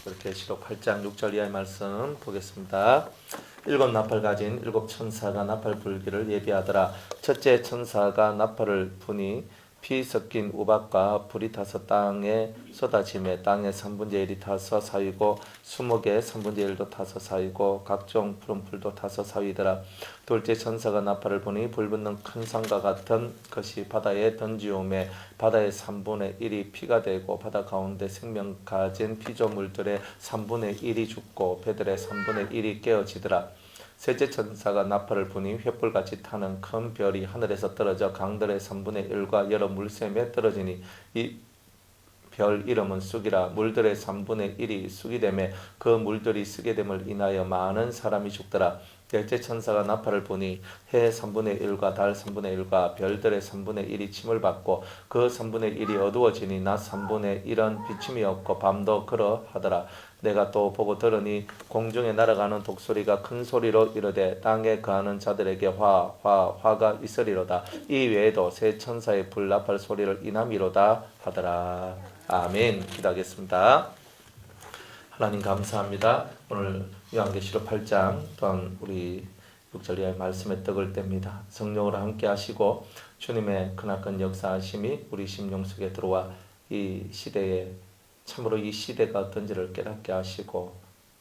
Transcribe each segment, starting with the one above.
이렇게 시록 8장 6절 이하의 말씀 보겠습니다. 일곱 나팔 가진 일곱 천사가 나팔 불기를 예비하더라. 첫째 천사가 나팔을 부니 피 섞인 우박과 불이 타서 땅에 쏟아지매 땅의 3분의 1이 타서 사위고 수목의 3분의 1도 타서 사위고 각종 푸른 풀도 타서 사위더라. 둘째 천사가 나팔을 부니 불붙는 큰 산과 같은 것이 바다에 던지오매 바다의 3분의 1이 피가 되고 바다 가운데 생명 가진 피조물들의 3분의 1이 죽고 배들의 3분의 1이 깨어지더라. 셋째 천사가 나팔을 부니 횃불같이 타는 큰 별이 하늘에서 떨어져 강들의 3분의 1과 여러 물샘에 떨어지니 이 별 이름은 쑥이라. 물들의 3분의 1이 쑥이 되매 그 물들이 쓰게 됨을 인하여 많은 사람이 죽더라. 넷째 천사가 나팔을 부니 해 3분의 1과 달 3분의 1과 별들의 3분의 1이 침을 받고 그 3분의 1이 어두워지니 낮 3분의 1은 비침이 없고 밤도 그러하더라. 내가 또 보고 들으니 공중에 날아가는 독소리가 큰 소리로 이르되 땅에 거하는 자들에게 화가 있으리로다. 이 외에도 세 천사의 불나팔 소리를 인함이로다 하더라. 아멘. 기도하겠습니다. 하나님 감사합니다. 오늘 요한계시록 8장 또한 우리 6절 이하의 말씀에 떡을 뗍니다. 성령으로 함께 하시고 주님의 크나큰 역사하심이 우리 심령 속에 들어와 이 시대에 참으로 이 시대가 어떤지를 깨닫게 하시고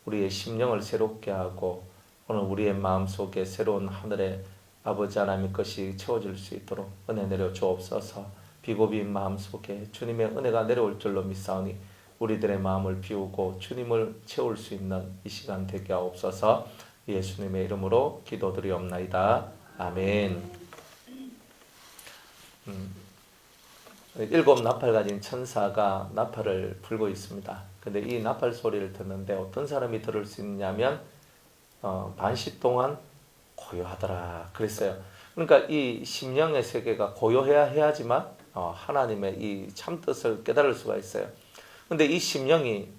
우리의 심령을 새롭게 하고 오늘 우리의 마음속에 새로운 하늘의 아버지 하나님의 것이 채워질 수 있도록 은혜 내려 주옵소서. 비고비인 마음속에 주님의 은혜가 내려올 줄로 믿사오니 우리들의 마음을 비우고 주님을 채울 수 있는 이 시간 되게 하옵소서. 예수님의 이름으로 기도드리옵나이다. 아멘. 일곱 나팔 가진 천사가 나팔을 불고 있습니다. 근데 이 나팔 소리를 듣는데 어떤 사람이 들을 수 있냐면 반시 동안 고요하더라 그랬어요. 그러니까 이 심령의 세계가 고요해야 해야지만 하나님의 이 참뜻을 깨달을 수가 있어요. 근데 이 심령이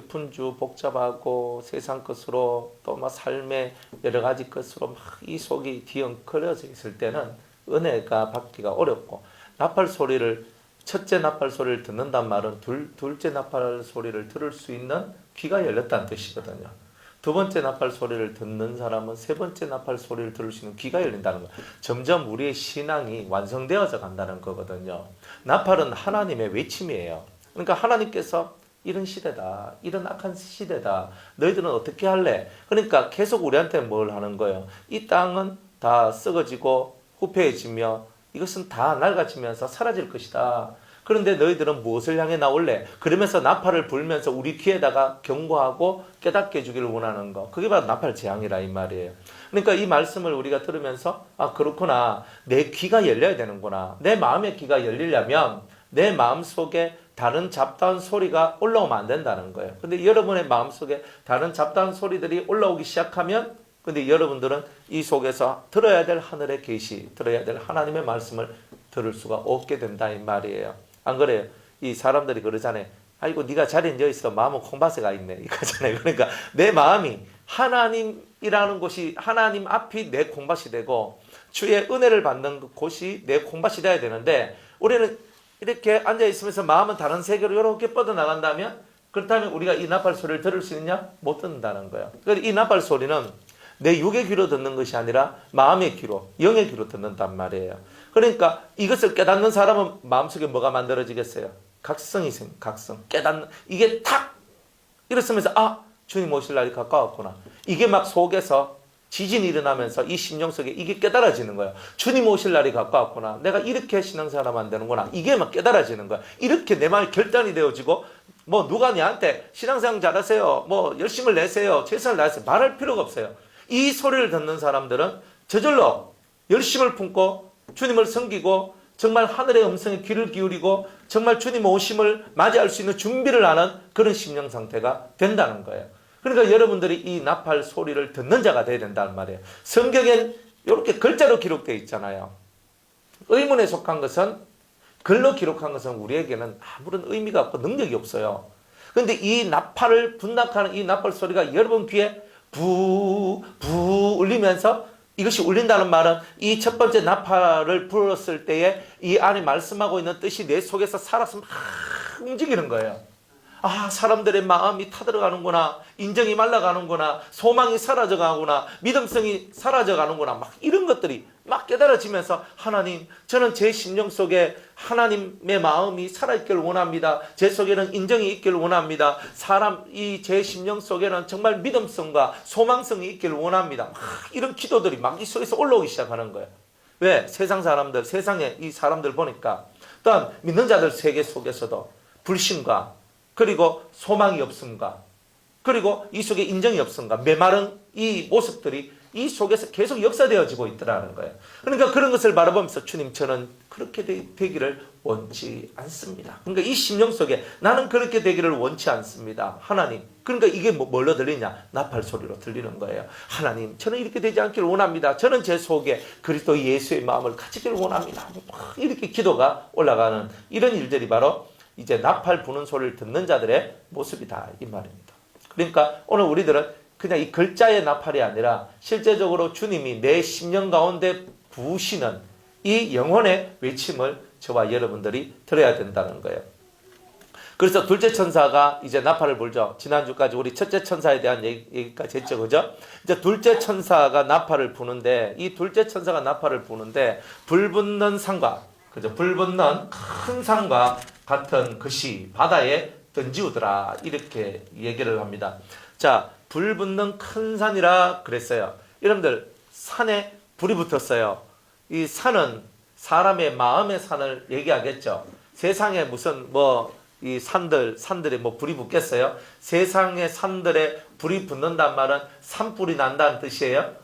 분주 복잡하고 세상 것으로 또 막 삶의 여러 가지 것으로 막 이 속이 뒤엉켜져 있을 때는 은혜가 받기가 어렵고 나팔 소리를 첫째 나팔 소리를 듣는단 말은 둘째 나팔 소리를 들을 수 있는 귀가 열렸다는 뜻이거든요. 두 번째 나팔 소리를 듣는 사람은 세 번째 나팔 소리를 들을 수 있는 귀가 열린다는 거예요. 점점 우리의 신앙이 완성되어져 간다는 거거든요. 나팔은 하나님의 외침이에요. 그러니까 하나님께서 이런 시대다, 이런 악한 시대다, 너희들은 어떻게 할래? 그러니까 계속 우리한테 뭘 하는 거예요? 이 땅은 다 썩어지고 후패해지며 이것은 다 낡아지면서 사라질 것이다. 그런데 너희들은 무엇을 향해 나올래? 그러면서 나팔을 불면서 우리 귀에다가 경고하고 깨닫게 해주기를 원하는 거. 그게 바로 나팔 재앙이라 이 말이에요. 그러니까 이 말씀을 우리가 들으면서 그렇구나. 내 귀가 열려야 되는구나. 내 마음의 귀가 열리려면 내 마음속에 다른 잡다한 소리가 올라오면 안 된다는 거예요. 근데 여러분의 마음속에 다른 잡다한 소리들이 올라오기 시작하면 근데 여러분들은 이 속에서 들어야 될 하늘의 계시, 들어야 될 하나님의 말씀을 들을 수가 없게 된다 이 말이에요. 안 그래요? 이 사람들이 그러잖아요. 아이고 네가 자리에 앉아 있어 마음은 콩밭에 가 있네 이거잖아요. 그러니까 내 마음이 하나님이라는 곳이 하나님 앞이 내 콩밭이 되고 주의 은혜를 받는 곳이 내 콩밭이 돼야 되는데 우리는 이렇게 앉아 있으면서 마음은 다른 세계로 이렇게 뻗어나간다면 그렇다면 우리가 이 나팔 소리를 들을 수 있느냐? 못 듣는다는 거예요. 그래서 이 나팔 소리는 내 육의 귀로 듣는 것이 아니라 마음의 귀로, 영의 귀로 듣는단 말이에요. 그러니까 이것을 깨닫는 사람은 마음속에 뭐가 만들어지겠어요? 각성이 생겨, 각성. 깨닫는, 이게 탁! 이랬으면서, 주님 오실 날이 가까웠구나. 이게 막 속에서 지진이 일어나면서 이 심령 속에 이게 깨달아지는 거예요. 주님 오실 날이 가까웠구나. 내가 이렇게 신앙생활 하면 안 되는구나. 이게 막 깨달아지는 거야. 이렇게 내 마음이 결단이 되어지고, 누가 내한테 신앙생활 잘하세요. 열심을 내세요. 최선을 다하세요. 말할 필요가 없어요. 이 소리를 듣는 사람들은 저절로 열심을 품고 주님을 섬기고 정말 하늘의 음성에 귀를 기울이고 정말 주님 오심을 맞이할 수 있는 준비를 하는 그런 심령 상태가 된다는 거예요. 그러니까 여러분들이 이 나팔 소리를 듣는 자가 되어야 된다는 말이에요. 성경엔 이렇게 글자로 기록되어 있잖아요. 의문에 속한 것은 글로 기록한 것은 우리에게는 아무런 의미가 없고 능력이 없어요. 그런데 이 나팔을 분낙하는 이 나팔 소리가 여러분 귀에 부 울리면서 이것이 울린다는 말은 이 첫 번째 나팔을 불었을 때에 이 안에 말씀하고 있는 뜻이 내 속에서 살아서 막 움직이는 거예요. 아, 사람들의 마음이 타들어가는구나, 인정이 말라가는구나, 소망이 사라져가는구나, 믿음성이 사라져가는구나, 막 이런 것들이 막 깨달아지면서 하나님, 저는 제 심령 속에 하나님의 마음이 살아있기를 원합니다. 제 속에는 인정이 있기를 원합니다. 이 제 심령 속에는 정말 믿음성과 소망성이 있기를 원합니다. 막 이런 기도들이 막 이 속에서 올라오기 시작하는 거예요. 왜? 세상 사람들, 세상에 이 사람들 보니까 또한 믿는 자들 세계 속에서도 불신과 그리고 소망이 없음과 그리고 이 속에 인정이 없음과 메마른 이 모습들이 이 속에서 계속 역사되어지고 있더라는 거예요. 그러니까 그런 것을 바라보면서 주님, 저는 그렇게 되기를 원치 않습니다. 그러니까 이 심령 속에 나는 그렇게 되기를 원치 않습니다. 하나님, 그러니까 이게 뭘로 들리냐? 나팔 소리로 들리는 거예요. 하나님, 저는 이렇게 되지 않기를 원합니다. 저는 제 속에 그리스도 예수의 마음을 가지기를 원합니다. 이렇게 기도가 올라가는 이런 일들이 바로 이제 나팔 부는 소리를 듣는 자들의 모습이다, 이 말입니다. 그러니까 오늘 우리들은 그냥 이 글자의 나팔이 아니라 실제적으로 주님이 내 심령 가운데 부으시는 이 영혼의 외침을 저와 여러분들이 들어야 된다는 거예요. 그래서 둘째 천사가 이제 나팔을 불죠. 지난주까지 우리 첫째 천사에 대한 얘기까지 했죠. 그죠? 이제 둘째 천사가 나팔을 부는데, 이 둘째 천사가 나팔을 부는데, 불 붙는 산과, 그죠? 불 붙는 큰 산과 같은 것이 바다에 던지우더라. 이렇게 얘기를 합니다. 자, 불 붙는 큰 산이라 그랬어요. 여러분들, 산에 불이 붙었어요. 이 산은 사람의 마음의 산을 얘기하겠죠. 세상에 무슨 이 산들에 불이 붙겠어요? 세상의 산들에 불이 붙는단 말은 산불이 난다는 뜻이에요.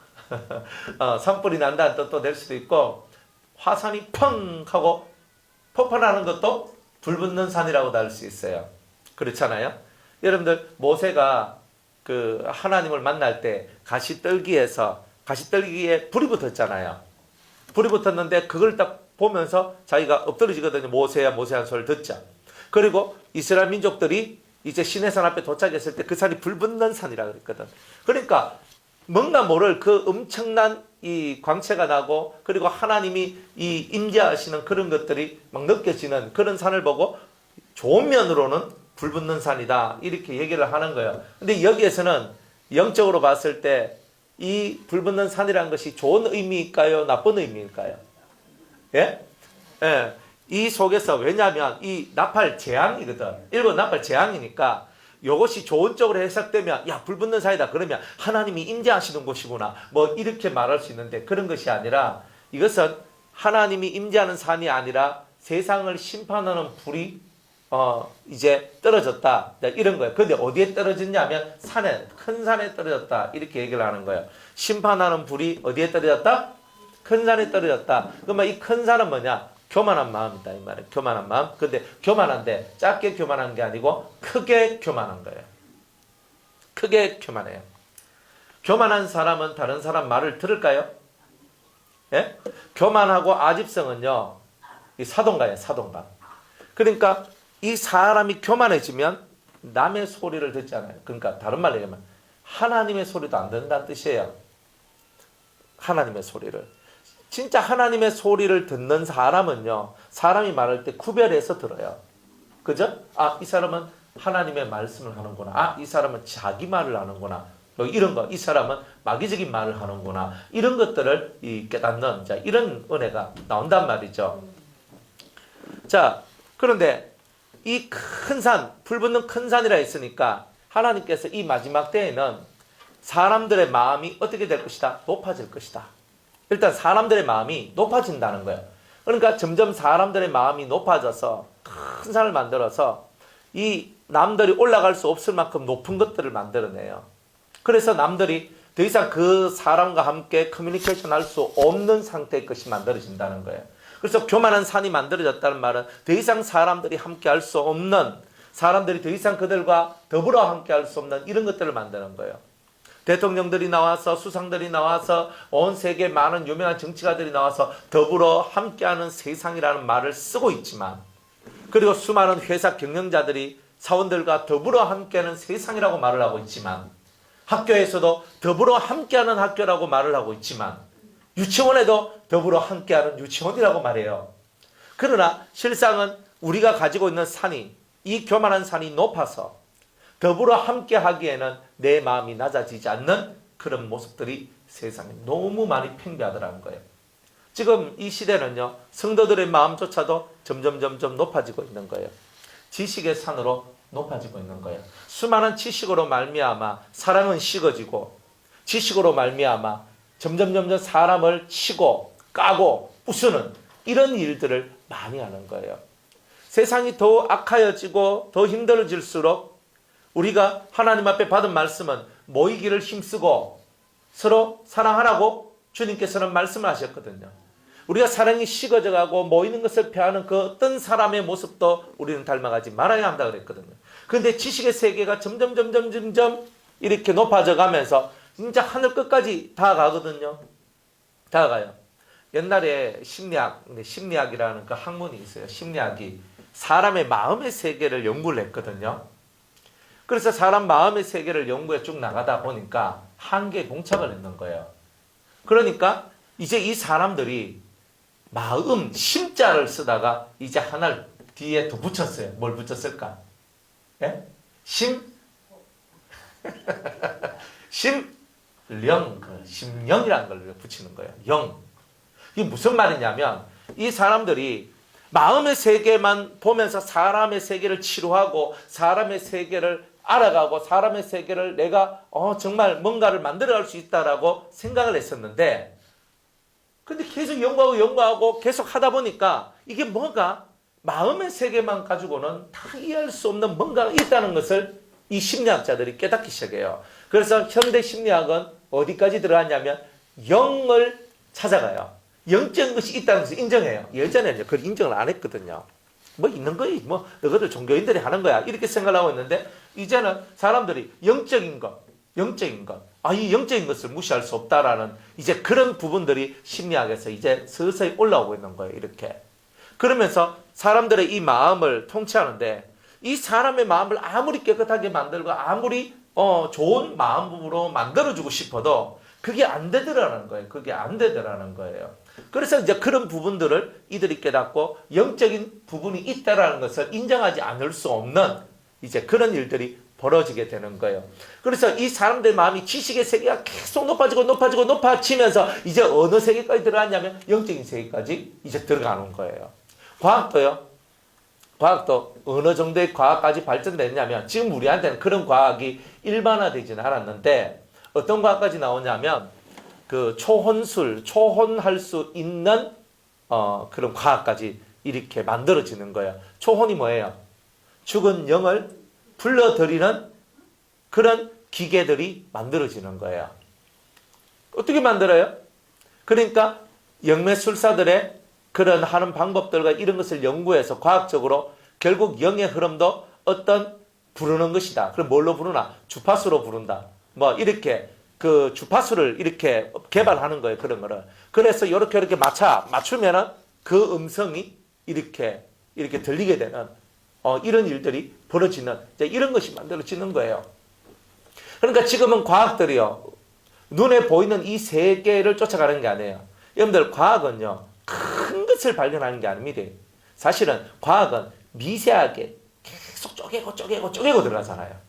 산불이 난다는 뜻도 될 수도 있고, 화산이 펑 하고 폭발하는 것도 불 붙는 산이라고도 할 수 있어요. 그렇잖아요. 여러분들, 모세가 그 하나님을 만날 때 가시떨기에 불이 붙었잖아요. 불이 붙었는데 그걸 딱 보면서 자기가 엎드러지거든요. 모세야, 모세야 소리를 듣자. 그리고 이스라엘 민족들이 이제 시내산 앞에 도착했을 때 그 산이 불 붙는 산이라고 그랬거든. 그러니까 뭔가 모를 그 엄청난 이 광채가 나고, 그리고 하나님이 이 임재하시는 그런 것들이 막 느껴지는 그런 산을 보고 좋은 면으로는 불 붙는 산이다, 이렇게 얘기를 하는 거예요. 근데 여기에서는 영적으로 봤을 때 이 불 붙는 산이라는 것이 좋은 의미일까요? 나쁜 의미일까요? 예? 예. 이 속에서, 왜냐하면 이 나팔 재앙이거든. 일본 나팔 재앙이니까 이것이 좋은 쪽으로 해석되면, 야, 불 붙는 산이다, 그러면 하나님이 임재하시는 곳이구나, 이렇게 말할 수 있는데, 그런 것이 아니라 이것은 하나님이 임재하는 산이 아니라 세상을 심판하는 불이 이제 떨어졌다, 이런 거예요. 근데 어디에 떨어졌냐면 큰 산에 떨어졌다, 이렇게 얘기를 하는 거예요. 심판하는 불이 어디에 떨어졌다? 큰 산에 떨어졌다. 그러면 이 큰 산은 뭐냐? 교만한 마음이다, 이 말이에요. 교만한 마음. 근데 교만한데 작게 교만한 게 아니고 크게 교만한 거예요. 크게 교만해요. 교만한 사람은 다른 사람 말을 들을까요? 예? 교만하고 아집성은요, 이 사동가예요, 사동가. 그러니까 이 사람이 교만해지면 남의 소리를 듣잖아요. 그러니까 다른 말로 얘기하면 하나님의 소리도 안 듣는다는 뜻이에요. 하나님의 소리를. 진짜 하나님의 소리를 듣는 사람은요, 사람이 말할 때 구별해서 들어요. 그죠? 아, 이 사람은 하나님의 말씀을 하는구나. 아, 이 사람은 자기 말을 하는구나. 이런 거. 이 사람은 마귀적인 말을 하는구나. 이런 것들을 깨닫는, 자, 이런 은혜가 나온단 말이죠. 자, 그런데 이 큰 산, 불 붙는 큰 산이라 했으니까 하나님께서 이 마지막 때에는 사람들의 마음이 어떻게 될 것이다? 높아질 것이다. 일단 사람들의 마음이 높아진다는 거예요. 그러니까 점점 사람들의 마음이 높아져서 큰 산을 만들어서 이 남들이 올라갈 수 없을 만큼 높은 것들을 만들어내요. 그래서 남들이 더 이상 그 사람과 함께 커뮤니케이션 할 수 없는 상태의 것이 만들어진다는 거예요. 그래서 교만한 산이 만들어졌다는 말은 더 이상 사람들이 함께 할 수 없는, 사람들이 더 이상 그들과 더불어 함께 할 수 없는 이런 것들을 만드는 거예요. 대통령들이 나와서, 수상들이 나와서, 온 세계 많은 유명한 정치가들이 나와서 더불어 함께하는 세상이라는 말을 쓰고 있지만, 그리고 수많은 회사 경영자들이 사원들과 더불어 함께하는 세상이라고 말을 하고 있지만, 학교에서도 더불어 함께하는 학교라고 말을 하고 있지만, 유치원에도 더불어 함께하는 유치원이라고 말해요. 그러나 실상은 우리가 가지고 있는 산이, 이 교만한 산이 높아서 더불어 함께 하기에는 내 마음이 낮아지지 않는 그런 모습들이 세상에 너무 많이 팽배하더라는 거예요. 지금 이 시대는요, 성도들의 마음조차도 점점 높아지고 있는 거예요. 지식의 산으로 높아지고 있는 거예요. 수많은 지식으로 말미암아 사랑은 식어지고, 지식으로 말미암아 점점 사람을 치고 까고 부수는 이런 일들을 많이 하는 거예요. 세상이 더 악하여지고 더 힘들어질수록 우리가 하나님 앞에 받은 말씀은 모이기를 힘쓰고 서로 사랑하라고 주님께서는 말씀을 하셨거든요. 우리가 사랑이 식어져 가고 모이는 것을 피하는 그 어떤 사람의 모습도 우리는 닮아가지 말아야 한다 그랬거든요. 그런데 지식의 세계가 점점 이렇게 높아져 가면서 진짜 하늘 끝까지 다가가거든요. 다가가요. 옛날에 심리학이라는 그 학문이 있어요. 심리학이 사람의 마음의 세계를 연구를 했거든요. 그래서 사람 마음의 세계를 연구해 쭉 나가다 보니까 한계에 봉착을 했는 거예요. 그러니까 이제 이 사람들이 마음, 심자를 쓰다가 이제 하나를 뒤에 더 붙였어요. 뭘 붙였을까? 예? 심령이라는 걸 붙이는 거예요. 영. 이게 무슨 말이냐면 이 사람들이 마음의 세계만 보면서 사람의 세계를 치료하고 사람의 세계를 알아가고 사람의 세계를 내가 정말 뭔가를 만들어갈 수 있다라고 생각을 했었는데, 근데 계속 연구하고 계속 하다 보니까 이게 뭐가 마음의 세계만 가지고는 다 이해할 수 없는 뭔가가 있다는 것을 이 심리학자들이 깨닫기 시작해요. 그래서 현대 심리학은 어디까지 들어갔냐면 영을 찾아가요. 영적인 것이 있다는 것을 인정해요. 예전에는 그걸 인정을 안 했거든요. 뭐 있는 거야, 뭐 너희들 종교인들이 하는 거야 이렇게 생각을 하고 있는데, 이제는 사람들이 영적인 것, 이 영적인 것을 무시할 수 없다라는 이제 그런 부분들이 심리학에서 이제 서서히 올라오고 있는 거예요. 이렇게 그러면서 사람들의 이 마음을 통치하는데, 이 사람의 마음을 아무리 깨끗하게 만들고 아무리 좋은 마음으로 만들어주고 싶어도 그게 안 되더라는 거예요. 그래서 이제 그런 부분들을 이들이 깨닫고 영적인 부분이 있다라는 것을 인정하지 않을 수 없는 이제 그런 일들이 벌어지게 되는 거예요. 그래서 이 사람들의 마음이 지식의 세계가 계속 높아지면서 이제 어느 세계까지 들어갔냐면 영적인 세계까지 이제 들어가는 거예요. 과학도 어느 정도의 과학까지 발전됐냐면, 지금 우리한테는 그런 과학이 일반화되지는 않았는데 어떤 과학까지 나오냐면 그 초혼할 수 있는 그런 과학까지 이렇게 만들어지는 거예요. 초혼이 뭐예요? 죽은 영을 불러들이는 그런 기계들이 만들어지는 거예요. 어떻게 만들어요? 그러니까 영매술사들의 그런 하는 방법들과 이런 것을 연구해서 과학적으로 결국 영의 흐름도 어떤 부르는 것이다. 그럼 뭘로 부르나? 주파수로 부른다. 뭐 이렇게 그 주파수를 이렇게 개발하는 거예요. 그런 거를. 그래서 이렇게 맞추면은 그 음성이 이렇게 들리게 되는 이런 일들이 벌어지는 이런 것이 만들어지는 거예요. 그러니까 지금은 과학들이요, 눈에 보이는 이 세계를 쫓아가는 게 아니에요. 여러분들, 과학은요 큰 것을 발견하는 게 아닙니다. 사실은 과학은 미세하게 계속 쪼개고 들어가잖아요.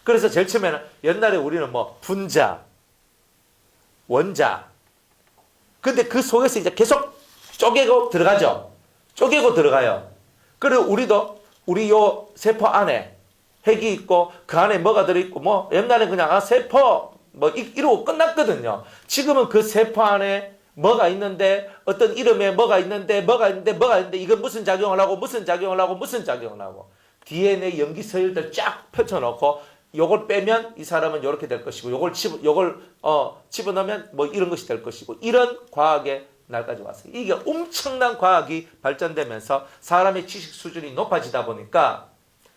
그래서 제일 처음에는 옛날에 우리는 뭐 분자, 원자, 근데 그 속에서 이제 계속 쪼개고 들어가죠. 쪼개고 들어가요. 그리고 우리 요 세포 안에 핵이 있고 그 안에 뭐가 들어있고, 뭐 옛날에 그냥 세포 뭐 이러고 끝났거든요. 지금은 그 세포 안에 뭐가 있는데, 어떤 이름에 뭐가 있는데 이건 무슨 작용을 하고 DNA 염기 서열들 쫙 펼쳐놓고 요걸 빼면 이 사람은 이렇게 될 것이고 요걸 집어넣으면 뭐 이런 것이 될 것이고, 이런 과학의 날까지 왔어요. 이게 엄청난 과학이 발전되면서 사람의 지식 수준이 높아지다 보니까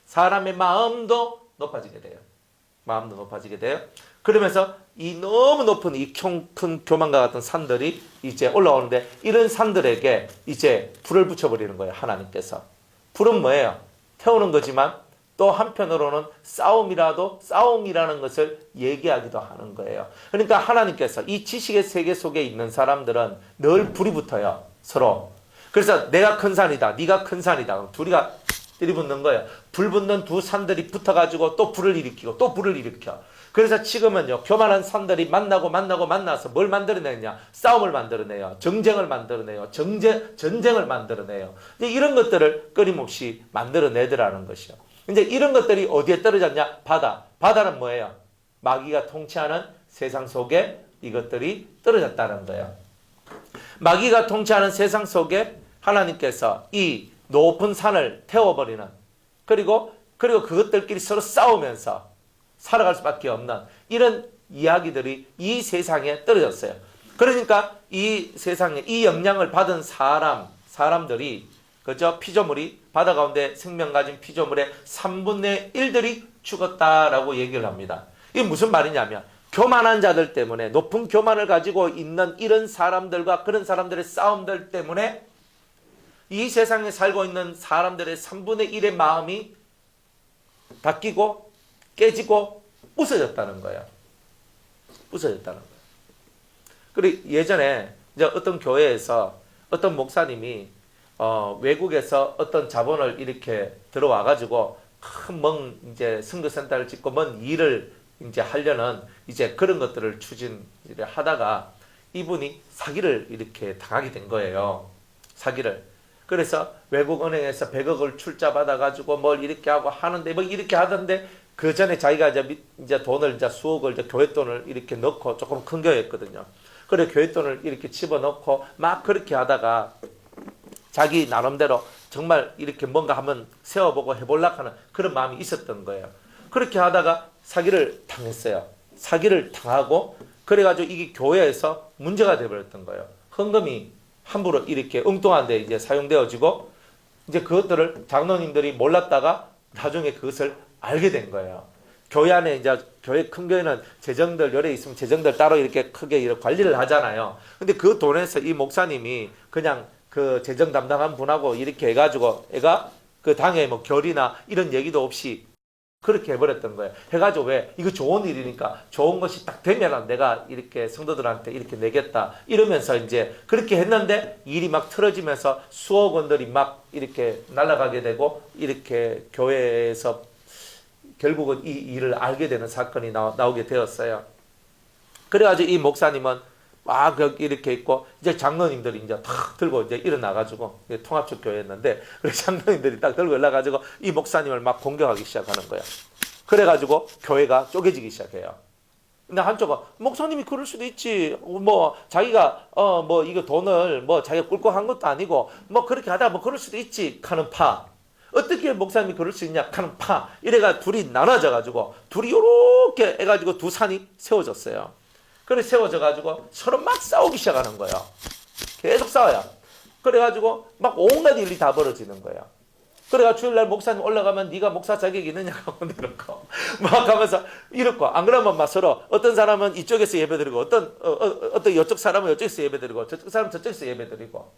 사람의 마음도 높아지게 돼요. 그러면서 이 너무 높은 이 큰 교만과 같은 산들이 이제 올라오는데, 이런 산들에게 이제 불을 붙여버리는 거예요. 하나님께서. 불은 뭐예요? 태우는 거지만 또 한편으로는 싸움이라는 것을 얘기하기도 하는 거예요. 그러니까 하나님께서 이 지식의 세계 속에 있는 사람들은 늘 불이 붙어요. 서로. 그래서 내가 큰 산이다, 네가 큰 산이다. 둘이가 들이붙는 거예요. 불 붙는 두 산들이 붙어가지고 또 불을 일으키고 또 불을 일으켜. 그래서 지금은요, 교만한 산들이 만나서 뭘 만들어내냐? 싸움을 만들어내요. 정쟁을 만들어내요. 전쟁을 만들어내요. 이제 이런 것들을 끊임없이 만들어내더라는 것이요. 이제 이런 것들이 어디에 떨어졌냐? 바다는 뭐예요? 마귀가 통치하는 세상 속에 이것들이 떨어졌다는 거예요. 마귀가 통치하는 세상 속에 하나님께서 이 높은 산을 태워버리는, 그리고 그것들끼리 서로 싸우면서 살아갈 수밖에 없는 이런 이야기들이 이 세상에 떨어졌어요. 그러니까 이 세상에 이 영향을 받은 사람들이, 그죠? 피조물이, 바다 가운데 생명 가진 피조물의 3분의 1들이 죽었다라고 얘기를 합니다. 이게 무슨 말이냐면, 교만한 자들 때문에, 높은 교만을 가지고 있는 이런 사람들과 그런 사람들의 싸움들 때문에 이 세상에 살고 있는 사람들의 3분의 1의 마음이 바뀌고 깨지고 부서졌다는 거예요. 부서졌다는 거예요. 그리고 예전에 이제 어떤 교회에서 어떤 목사님이 외국에서 어떤 자본을 이렇게 들어와 가지고 큰 이제 선교센터를 짓고 뭔 일을 이제 하려는 이제 그런 것들을 추진을 하다가 이분이 사기를 이렇게 당하게 된 거예요. 사기를. 그래서 외국 은행에서 100억을 출자 받아 가지고 뭘 이렇게 하고 하는데 뭐 이렇게 하던데, 그 전에 자기가 이제 돈을 이제 수억을 이제 교회 돈을 이렇게 넣고, 조금 큰 교회였거든요. 그래 교회 돈을 이렇게 집어넣고 막 그렇게 하다가 자기 나름대로 정말 이렇게 뭔가 한번 세워보고 해보려고 하는 그런 마음이 있었던 거예요. 그렇게 하다가 사기를 당했어요. 사기를 당하고 그래가지고 이게 교회에서 문제가 되어버렸던 거예요. 헌금이 함부로 이렇게 엉뚱한 데 이제 사용되어지고, 이제 그것들을 장로님들이 몰랐다가 나중에 그것을 알게 된 거예요. 교회 안에 이제 큰 교회는 재정들 요래 있으면 재정들 따로 이렇게 크게 이렇게 관리를 하잖아요. 근데 그 돈에서 이 목사님이 그냥 그 재정 담당한 분하고 이렇게 해가지고 애가 그 당에 뭐 결이나 이런 얘기도 없이 그렇게 해버렸던 거예요. 해가지고 왜? 이거 좋은 일이니까 좋은 것이 딱 되면 내가 이렇게 성도들한테 이렇게 내겠다. 이러면서 이제 그렇게 했는데 일이 막 틀어지면서 수억 원들이 막 이렇게 날아가게 되고, 이렇게 교회에서 결국은 이 일을 알게 되는 사건이 나오게 되었어요. 그래가지고 이 목사님은 막 이렇게 있고, 이제 장로님들이 이제 탁 들고 이제 일어나가지고, 통합적 교회였는데, 그래서 장로님들이 딱 들고 일어나가지고 이 목사님을 막 공격하기 시작하는 거예요. 그래가지고 교회가 쪼개지기 시작해요. 근데 한쪽은 목사님이 그럴 수도 있지. 뭐 자기가 뭐 이거 돈을 뭐 자기가 꿀꺽 한 것도 아니고 뭐 그렇게 하다 뭐 그럴 수도 있지 하는 파. 어떻게 목사님이 그럴 수 있냐 하는 파. 이래가 둘이 나눠져가지고 둘이 요렇게 해가지고 두 산이 세워졌어요. 그래 세워져가지고 서로 막 싸우기 시작하는 거예요. 계속 싸워요. 그래가지고 막 온갖 일이 다 벌어지는 거예요. 그래가 주일날 목사님 올라가면 네가 목사 자격이 있느냐고 이렇고 막 하면서 이렇고, 안 그러면 막 서로 어떤 사람은 이쪽에서 예배드리고 어떤 이쪽 사람은 이쪽에서 예배드리고 저쪽 사람은 저쪽에서 예배드리고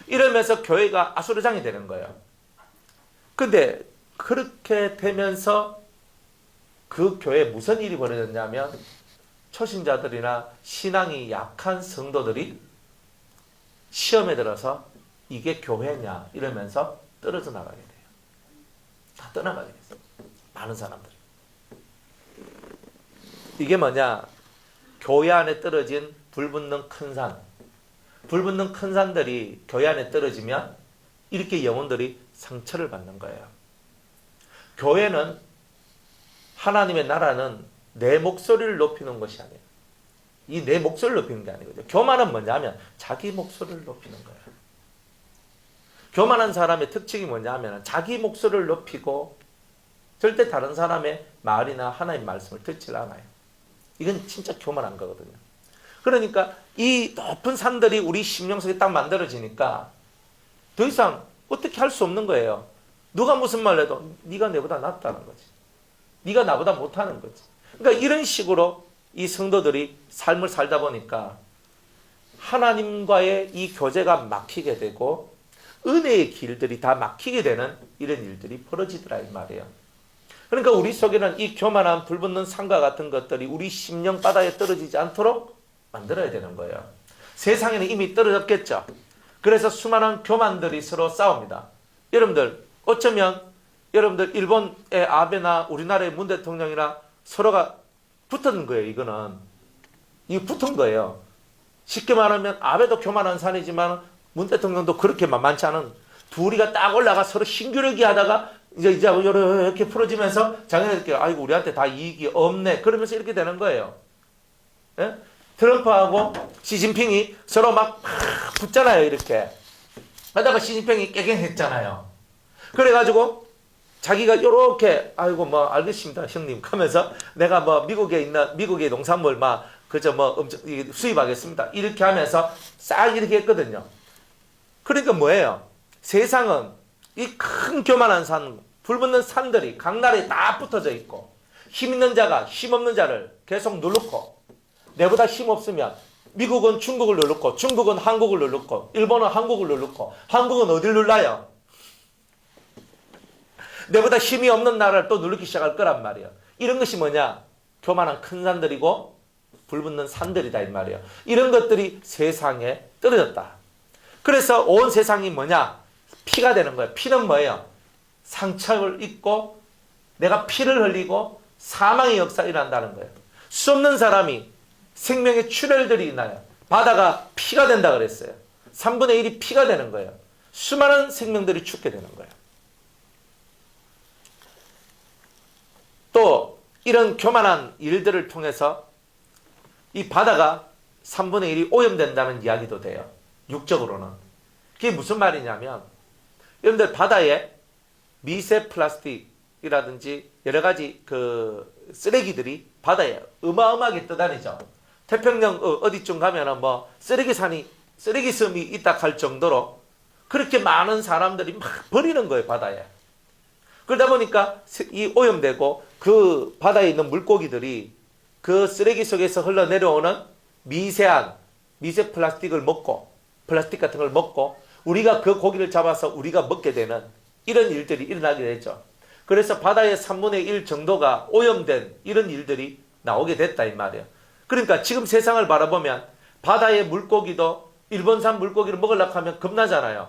이러면서 교회가 아수르장이 되는 거예요. 근데 그렇게 되면서 그 교회에 무슨 일이 벌어졌냐면, 초신자들이나 신앙이 약한 성도들이 시험에 들어서 이게 교회냐 이러면서 떨어져 나가게 돼요. 다 떠나가게 됐어요. 많은 사람들이. 이게 뭐냐? 교회 안에 떨어진 불붙는 큰 산. 불붙는 큰 산들이 교회 안에 떨어지면 이렇게 영혼들이 상처를 받는 거예요. 교회는, 하나님의 나라는 내 목소리를 높이는 것이 아니에요. 이 내 목소리를 높이는 게 아니거든요. 교만은 뭐냐면 자기 목소리를 높이는 거예요. 교만한 사람의 특징이 뭐냐면 자기 목소리를 높이고 절대 다른 사람의 말이나 하나님의 말씀을 듣질 않아요. 이건 진짜 교만한 거거든요. 그러니까 이 높은 산들이 우리 심령 속에 딱 만들어지니까 더 이상 어떻게 할 수 없는 거예요. 누가 무슨 말 해도 네가 내보다 낫다는 거지. 네가 나보다 못하는 거지. 그러니까 이런 식으로 이 성도들이 삶을 살다 보니까 하나님과의 이 교제가 막히게 되고 은혜의 길들이 다 막히게 되는 이런 일들이 벌어지더라 이 말이에요. 그러니까 우리 속에는 이 교만한 불붙는 산과 같은 것들이 우리 심령 바다에 떨어지지 않도록 만들어야 되는 거예요. 세상에는 이미 떨어졌겠죠. 그래서 수많은 교만들이 서로 싸웁니다. 여러분들 어쩌면 여러분들 일본의 아베나 우리나라의 문 대통령이나 서로가 붙은 거예요. 이거 붙은 거예요. 쉽게 말하면 아베도 교만한 산이지만 문 대통령도 그렇게 만만치 않은, 둘이가 딱 올라가 서로 신규르기 하다가 이제 이렇게 풀어지면서 자기네들끼리 아이고 우리한테 다 이익이 없네 그러면서 이렇게 되는 거예요. 예? 트럼프하고 시진핑이 서로 막 붙잖아요. 이렇게 하다가 시진핑이 깨갱했잖아요. 그래가지고 자기가 요렇게 아이고 뭐 알겠습니다 형님 하면서 내가 뭐 미국의 농산물 막 그저 뭐 엄청 수입하겠습니다 이렇게 하면서 싹 이렇게 했거든요. 그러니까 뭐예요? 세상은 이 큰 교만한 산, 불붙는 산들이 각 나라에 다 붙어져 있고, 힘 있는 자가 힘 없는 자를 계속 누르고, 내보다 힘 없으면 미국은 중국을 누르고, 중국은 한국을 누르고, 일본은 한국을 누르고, 한국은 어딜 눌러요? 내보다 힘이 없는 나라를 또 누르기 시작할 거란 말이에요. 이런 것이 뭐냐? 교만한 큰 산들이고 불붙는 산들이다 이 말이에요. 이런 것들이 세상에 떨어졌다. 그래서 온 세상이 뭐냐? 피가 되는 거예요. 피는 뭐예요? 상처를 입고 내가 피를 흘리고 사망의 역사가 일어난다는 거예요. 수 없는 사람이 생명의 출혈들이 있나요? 바다가 피가 된다 그랬어요. 3분의 1이 피가 되는 거예요. 수많은 생명들이 죽게 되는 거예요. 또 이런 교만한 일들을 통해서 이 바다가 3분의 1이 오염된다는 이야기도 돼요. 육적으로는. 그게 무슨 말이냐면 여러분들 바다에 미세 플라스틱이라든지 여러 가지 그 쓰레기들이 바다에 어마어마하게 떠다니죠. 태평양 어디쯤 가면은 뭐 쓰레기섬이 있다 할 정도로 그렇게 많은 사람들이 막 버리는 거예요, 바다에. 그러다 보니까 이 오염되고 그 바다에 있는 물고기들이 그 쓰레기 속에서 흘러내려오는 미세 플라스틱을 먹고, 플라스틱 같은 걸 먹고 우리가 그 고기를 잡아서 우리가 먹게 되는 이런 일들이 일어나게 되죠. 그래서 바다의 3분의 1 정도가 오염된 이런 일들이 나오게 됐다 이 말이에요. 그러니까 지금 세상을 바라보면 바다의 물고기도 일본산 물고기를 먹으려고 하면 겁나잖아요.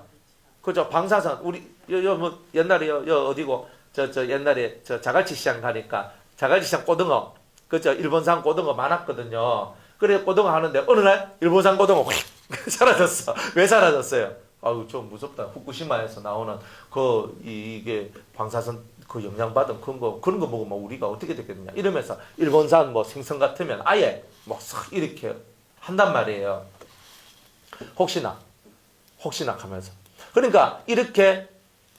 그죠? 방사선 우리 뭐 옛날에 어디고 저 옛날에 저 자갈치 시장 가니까 자갈치 시장 고등어 그죠? 일본산 고등어 많았거든요. 그래 고등어 하는데 어느 날 일본산 고등어 휙 사라졌어. 왜 사라졌어요? 아유 좀 무섭다. 후쿠시마에서 나오는 이게 방사선 그 영향 받은 그런 거 먹으면 우리가 어떻게 되겠느냐 이러면서 일본산 뭐 생선 같으면 아예 뭐 싹 이렇게 한단 말이에요. 혹시나 하면서. 그러니까 이렇게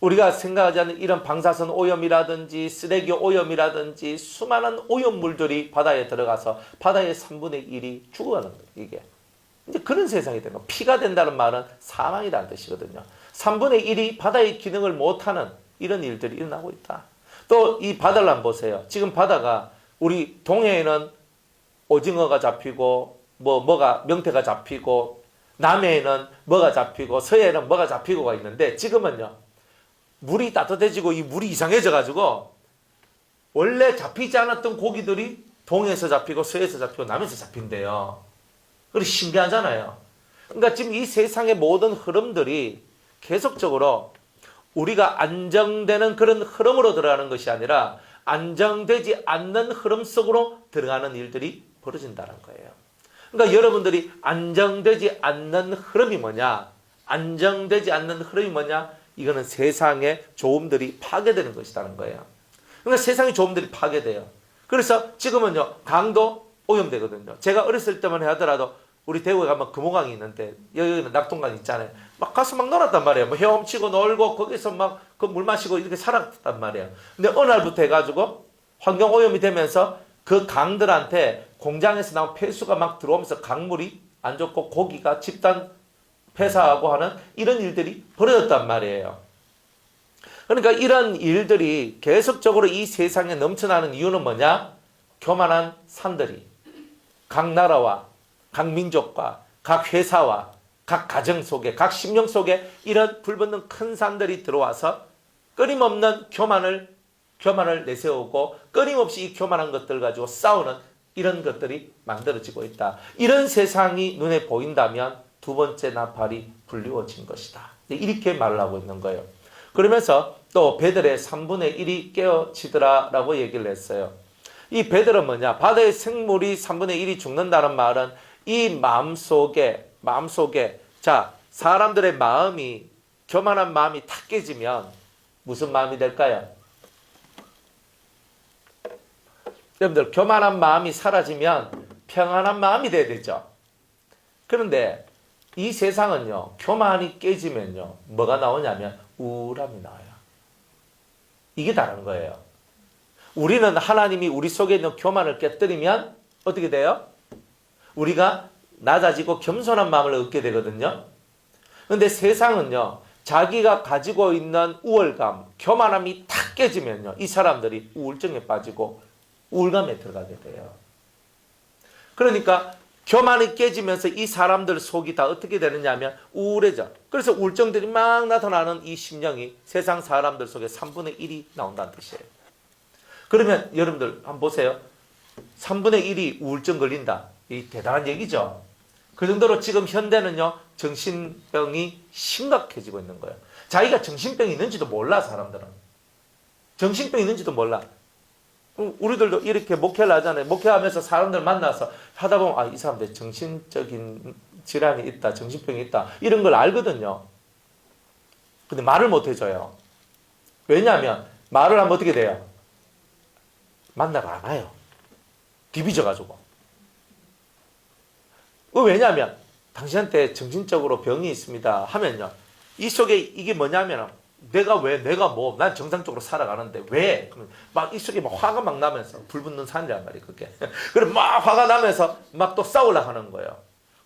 우리가 생각하지 않는 이런 방사선 오염이라든지 쓰레기 오염이라든지 수많은 오염물들이 바다에 들어가서 바다의 3분의 1이 죽어가는 거예요. 이게. 이제 그런 세상이 되는 거예요. 피가 된다는 말은 사망이라는 뜻이거든요. 3분의 1이 바다의 기능을 못하는 이런 일들이 일어나고 있다. 또 이 바다를 한번 보세요. 지금 바다가 우리 동해에는 오징어가 잡히고 뭐가 명태가 잡히고 남해에는 뭐가 잡히고 서해에는 뭐가 잡히고가 있는데 지금은요. 물이 따뜻해지고 이 물이 이상해져 가지고 원래 잡히지 않았던 고기들이 동해에서 잡히고 서해에서 잡히고 남해에서 잡힌대요. 그리고 신기하잖아요. 그러니까 지금 이 세상의 모든 흐름들이 계속적으로 우리가 안정되는 그런 흐름으로 들어가는 것이 아니라 안정되지 않는 흐름 속으로 들어가는 일들이 벌어진다는 거예요. 그러니까 여러분들이 안정되지 않는 흐름이 뭐냐? 안정되지 않는 흐름이 뭐냐? 이거는 세상의 조음들이 파괴되는 것이라는 거예요. 그러니까 세상의 조음들이 파괴돼요. 그래서 지금은요, 강도 오염되거든요. 제가 어렸을 때만 하더라도 우리 대구에 가면 금호강이 있는데 여기는 낙동강 있잖아요. 막 가서 막 놀았단 말이에요. 뭐 헤엄치고 놀고 거기서 막 그 물 마시고 이렇게 살았단 말이에요. 근데 어느 날부터 해가지고 환경 오염이 되면서 그 강들한테 공장에서 나온 폐수가 막 들어오면서 강물이 안 좋고 고기가 집단 폐사하고 하는 이런 일들이 벌어졌단 말이에요. 그러니까 이런 일들이 계속적으로 이 세상에 넘쳐나는 이유는 뭐냐? 교만한 산들이 각 나라와 각 민족과 각 회사와 각 가정 속에 각 심령 속에 이런 불붙는 큰 산들이 들어와서 끊임없는 교만을 내세우고 끊임없이 이 교만한 것들 가지고 싸우는 이런 것들이 만들어지고 있다. 이런 세상이 눈에 보인다면 두 번째 나팔이 불리워진 것이다. 이렇게 말을 하고 있는 거예요. 그러면서 또 배들의 3분의 1이 깨어지더라라고 얘기를 했어요. 이 배들은 뭐냐? 바다의 생물이 3분의 1이 죽는다는 말은 이 마음속에 자, 사람들의 마음이 교만한 마음이 탁 깨지면 무슨 마음이 될까요? 여러분들 교만한 마음이 사라지면 평안한 마음이 돼야 되죠. 그런데 이 세상은요, 교만이 깨지면요, 뭐가 나오냐면 우울함이 나와요. 이게 다른 거예요. 우리는 하나님이 우리 속에 있는 교만을 깨뜨리면 어떻게 돼요? 우리가 낮아지고 겸손한 마음을 얻게 되거든요. 그런데 세상은요, 자기가 가지고 있는 우월감, 교만함이 탁 깨지면요, 이 사람들이 우울증에 빠지고 우울감에 들어가게 돼요. 그러니까 교만이 깨지면서 이 사람들 속이 다 어떻게 되느냐 하면 우울해져. 그래서 우울증들이 막 나타나는 이 심령이 세상 사람들 속에 3분의 1이 나온다는 뜻이에요. 그러면 여러분들 한번 보세요. 3분의 1이 우울증 걸린다. 이 대단한 얘기죠. 그 정도로 지금 현대는요, 정신병이 심각해지고 있는 거예요. 자기가 정신병이 있는지도 몰라, 사람들은. 정신병이 있는지도 몰라. 우리들도 이렇게 목회를 하잖아요. 목회하면서 사람들 만나서 하다 보면, 아, 이 사람들 정신적인 질환이 있다, 정신병이 있다, 이런 걸 알거든요. 근데 말을 못 해줘요. 왜냐하면, 말을 하면 어떻게 돼요? 만나러 안 와요. 비비져가지고. 왜냐하면 당신한테 정신적으로 병이 있습니다 하면요, 이 속에 이게 뭐냐면 난 정상적으로 살아가는데 왜? 그러면 막 이 속에 막 화가 막 나면서 불 붙는 산이란 말이에요, 그게. 그래 막 화가 나면서 막 또 싸우려고 하는 거예요.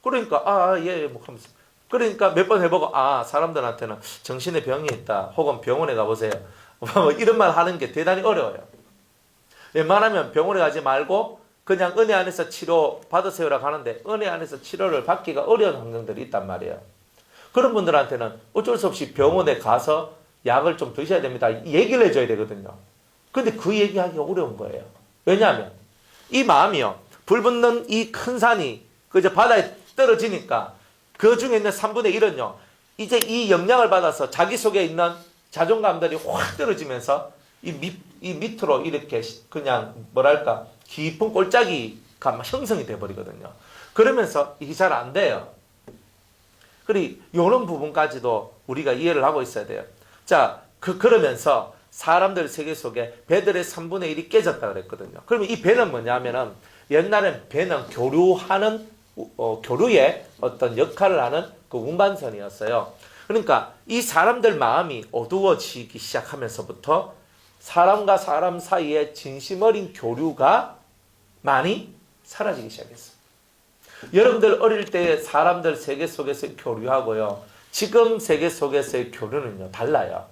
그러니까 뭐 하면서, 그러니까 몇 번 해보고 사람들한테는 정신의 병이 있다 혹은 병원에 가보세요 뭐 이런 말 하는 게 대단히 어려워요. 웬만하면 병원에 가지 말고 그냥 은혜 안에서 치료 받으세요라고 하는데, 은혜 안에서 치료를 받기가 어려운 환경들이 있단 말이에요. 그런 분들한테는 어쩔 수 없이 병원에 가서 약을 좀 드셔야 됩니다, 얘기를 해줘야 되거든요. 근데 그 얘기하기가 어려운 거예요. 왜냐하면 이 마음이요, 불붙는 이 큰 산이 그저 바다에 떨어지니까 그 중에 있는 3분의 1은요 이제 이 영향을 받아서 자기 속에 있는 자존감들이 확 떨어지면서 이 밑으로 이렇게 그냥 뭐랄까 깊은 골짜기가 막 형성이 돼버리거든요. 그러면서 이게 잘 안 돼요. 그리고 이런 부분까지도 우리가 이해를 하고 있어야 돼요. 자, 그러면서 사람들 세계 속에 배들의 3분의 1이 깨졌다 그랬거든요. 그러면 이 배는 뭐냐면은, 옛날엔 배는 교류의 어떤 역할을 하는 그 운반선이었어요. 그러니까 이 사람들 마음이 어두워지기 시작하면서부터 사람과 사람 사이에 진심 어린 교류가 많이 사라지기 시작했어요. 여러분들 어릴 때 사람들 세계 속에서 교류하고요, 지금 세계 속에서의 교류는요 달라요.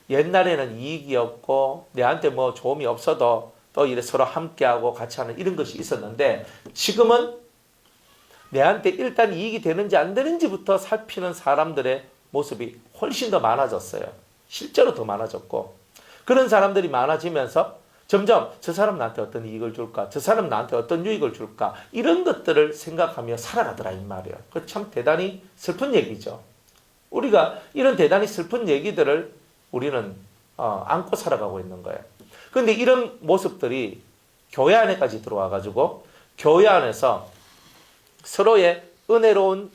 옛날에는 이익이었고 내한테 뭐 도움이 없어도 또 이래 서로 함께하고 같이 하는 이런 것이 있었는데, 지금은 내한테 일단 이익이 되는지 안 되는지부터 살피는 사람들의 모습이 훨씬 더 많아졌어요. 실제로 더 많아졌고, 그런 사람들이 많아지면서 점점 저 사람 나한테 어떤 이익을 줄까, 저 사람 나한테 어떤 유익을 줄까, 이런 것들을 생각하며 살아가더라 이 말이에요. 그 참 대단히 슬픈 얘기죠. 우리가 이런 대단히 슬픈 얘기들을 우리는 안고 살아가고 있는 거예요. 그런데 이런 모습들이 교회 안에까지 들어와가지고 교회 안에서 서로의 은혜로운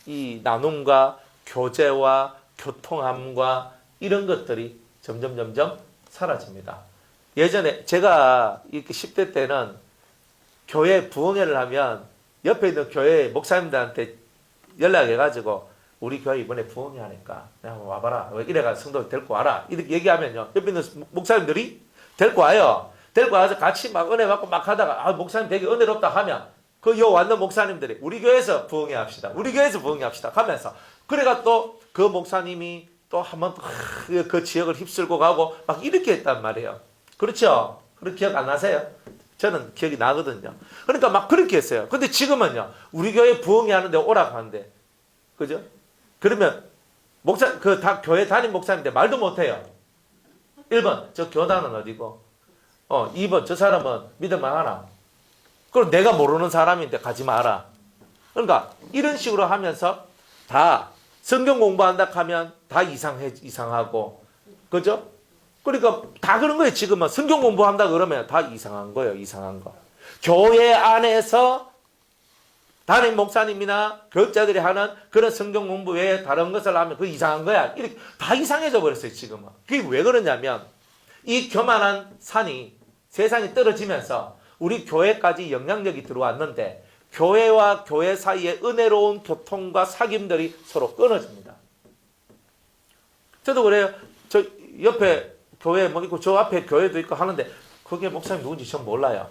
이 나눔과 교제와 교통함과 이런 것들이 점점 사라집니다. 예전에 제가 이렇게 10대 때는 교회 부흥회를 하면 옆에 있는 교회 목사님들한테 연락해가지고, 우리 교회 이번에 부흥회 하니까 내가 한번 와봐라, 이래가 성도 데리고 와라, 이렇게 얘기하면요, 옆에 있는 목사님들이 데리고 와요. 데리고 와서 같이 막 은혜 받고 막 하다가 목사님 되게 은혜롭다 하면 그 왔는 목사님들이 우리 교회에서 부흥회 합시다, 우리 교회에서 부흥회 합시다 하면서, 그래가 또 그 목사님이 또 한번 그 지역을 휩쓸고 가고 막 이렇게 했단 말이에요. 그렇죠? 그런 기억 안 나세요? 저는 기억이 나거든요. 그러니까 막 그렇게 했어요. 근데 지금은요, 우리 교회 부흥회 하는데 오라고 하는데, 그죠? 그러면 교회 담임 목사님인데 말도 못해요. 1번 저 교단은 어디고, 2번 저 사람은 믿을만 하나, 그럼 내가 모르는 사람인데 가지 마라. 그러니까 이런 식으로 하면서 다 성경 공부한다 하면 다 이상하고, 그죠? 그러니까 다 그런 거예요. 지금은 성경 공부한다 그러면 다 이상한 거예요. 이상한 거. 교회 안에서 담임 목사님이나 교육자들이 하는 그런 성경 공부 외에 다른 것을 하면 그 이상한 거야. 이렇게 다 이상해져 버렸어요. 지금은. 그게 왜 그러냐면 이 교만한 산이 세상이 떨어지면서 우리 교회까지 영향력이 들어왔는데 교회와 교회 사이의 은혜로운 교통과 사귐들이 서로 끊어집니다. 저도 그래요. 저 옆에 교회 뭐 있고 저 앞에 교회도 있고 하는데 그게 목사님 누군지 전 몰라요.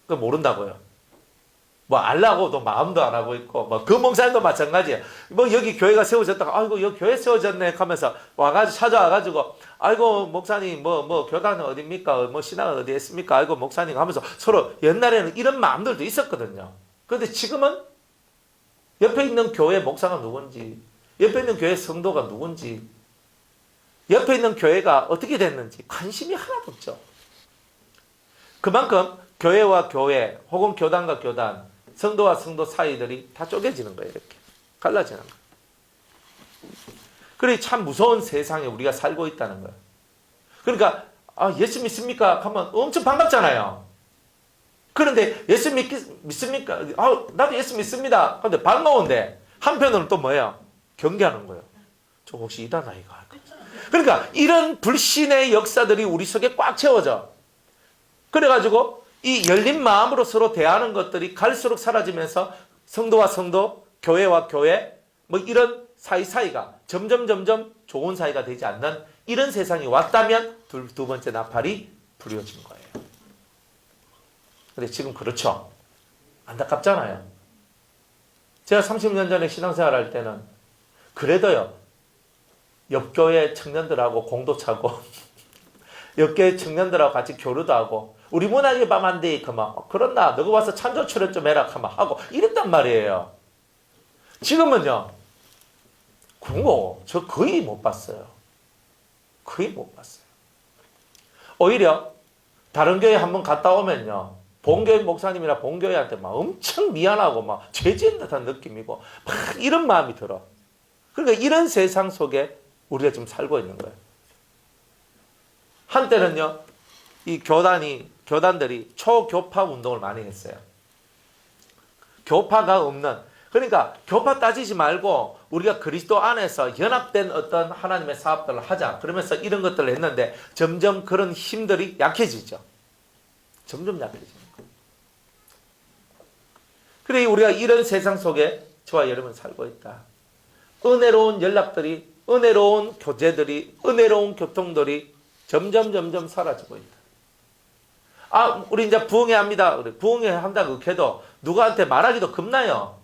그 모른다고요. 뭐 알라고도 마음도 안 하고 있고 뭐 그 목사님도 마찬가지예요. 뭐 여기 교회가 세워졌다가 아이고 여기 교회 세워졌네 하면서 와가지고 찾아와가지고 아이고 목사님 뭐 교단은 어디입니까? 뭐 신앙은 어디에 있습니까? 아이고 목사님 하면서 서로 옛날에는 이런 마음들도 있었거든요. 그런데 지금은 옆에 있는 교회 목사가 누군지, 옆에 있는 교회 성도가 누군지, 옆에 있는 교회가 어떻게 됐는지 관심이 하나도 없죠. 그만큼 교회와 교회 혹은 교단과 교단, 성도와 성도 사이들이 다 쪼개지는 거예요. 이렇게 갈라지는 거예요. 그래 참 무서운 세상에 우리가 살고 있다는 거예요. 그러니까 예수 믿습니까? 하면 엄청 반갑잖아요. 그런데 예수 믿습니까? 나도 예수 믿습니다. 그런데 반가운데 한편으로는 또 뭐예요? 경계하는 거예요. 저 혹시 이단 아이가? 그러니까 이런 불신의 역사들이 우리 속에 꽉 채워져. 그래가지고 이 열린 마음으로 서로 대하는 것들이 갈수록 사라지면서 성도와 성도, 교회와 교회 뭐 이런 사이사이가 점점 좋은 사이가 되지 않는 이런 세상이 왔다면 두 번째 나팔이 불려진 거예요. 근데 지금 그렇죠. 안타깝잖아요. 제가 30년 전에 신앙생활 할 때는 그래도요. 옆교회 청년들하고 공도 차고 옆교회 청년들하고 같이 교류도 하고 우리 문화의 밤 안 돼. 그만 그렇나 너가 와서 찬조 출연 좀 해라 하면 하고 이랬단 말이에요. 지금은요. 그런 거 저 거의 못 봤어요. 거의 못 봤어요. 오히려 다른 교회 한번 갔다 오면요. 본교회 목사님이나 본교회한테 막 엄청 미안하고 막 죄지은 듯한 느낌이고 막 이런 마음이 들어. 그러니까 이런 세상 속에 우리가 지금 살고 있는 거예요. 한때는요. 이 교단들이 초교파 운동을 많이 했어요. 교파가 없는, 그러니까 교파 따지지 말고 우리가 그리스도 안에서 연합된 어떤 하나님의 사업들을 하자. 그러면서 이런 것들을 했는데 점점 그런 힘들이 약해지죠. 점점 약해지는 거예요. 그래 우리가 이런 세상 속에 저와 여러분 살고 있다. 은혜로운 연락들이, 은혜로운 교제들이, 은혜로운 교통들이 점점 사라지고 있다. 우리 이제 부흥회 합니다. 부흥회 한다고 해도 누구한테 말하기도 겁나요.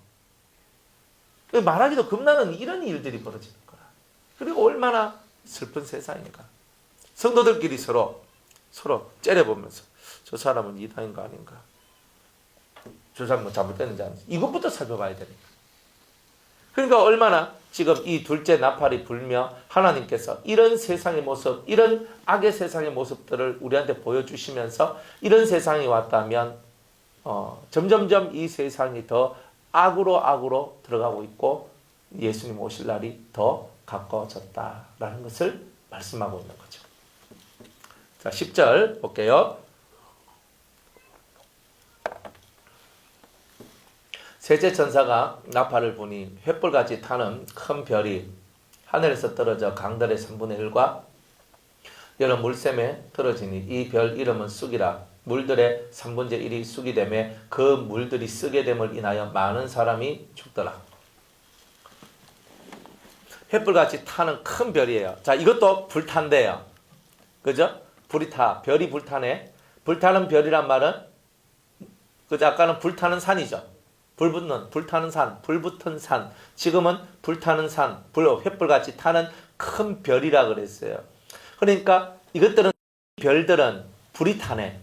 말하기도 겁나는 이런 일들이 벌어지는 거야. 그리고 얼마나 슬픈 세상인가. 성도들끼리 서로 째려보면서 저 사람은 이단인가 아닌가. 저 사람은 잘못됐는지 아닌지. 이것부터 살펴봐야 되니까. 그러니까 얼마나 지금 이 둘째 나팔이 불며 하나님께서 이런 세상의 모습, 이런 악의 세상의 모습들을 우리한테 보여주시면서 이런 세상이 왔다면 점점점 이 세상이 더 악으로 들어가고 있고 예수님 오실 날이 더 가까워졌다라는 것을 말씀하고 있는 거죠. 자, 10절 볼게요. 셋째 천사가 나팔을 부니 횃불같이 타는 큰 별이 하늘에서 떨어져 강들의 3분의 1과 여러 물샘에 떨어지니 이 별 이름은 쑥이라. 물들의 3분의 1이 쑥이 되매 그 물들이 쓰게 됨을 인하여 많은 사람이 죽더라. 횃불같이 타는 큰 별이에요. 자, 이것도 불탄대요. 그죠? 별이 불타네. 불타는 별이란 말은 그죠? 아까는 불타는 산이죠. 불타는 산, 불붙은 산. 지금은 불타는 산, 횃불같이 타는 큰 별이라 그랬어요. 그러니까 별들은 불이 타네.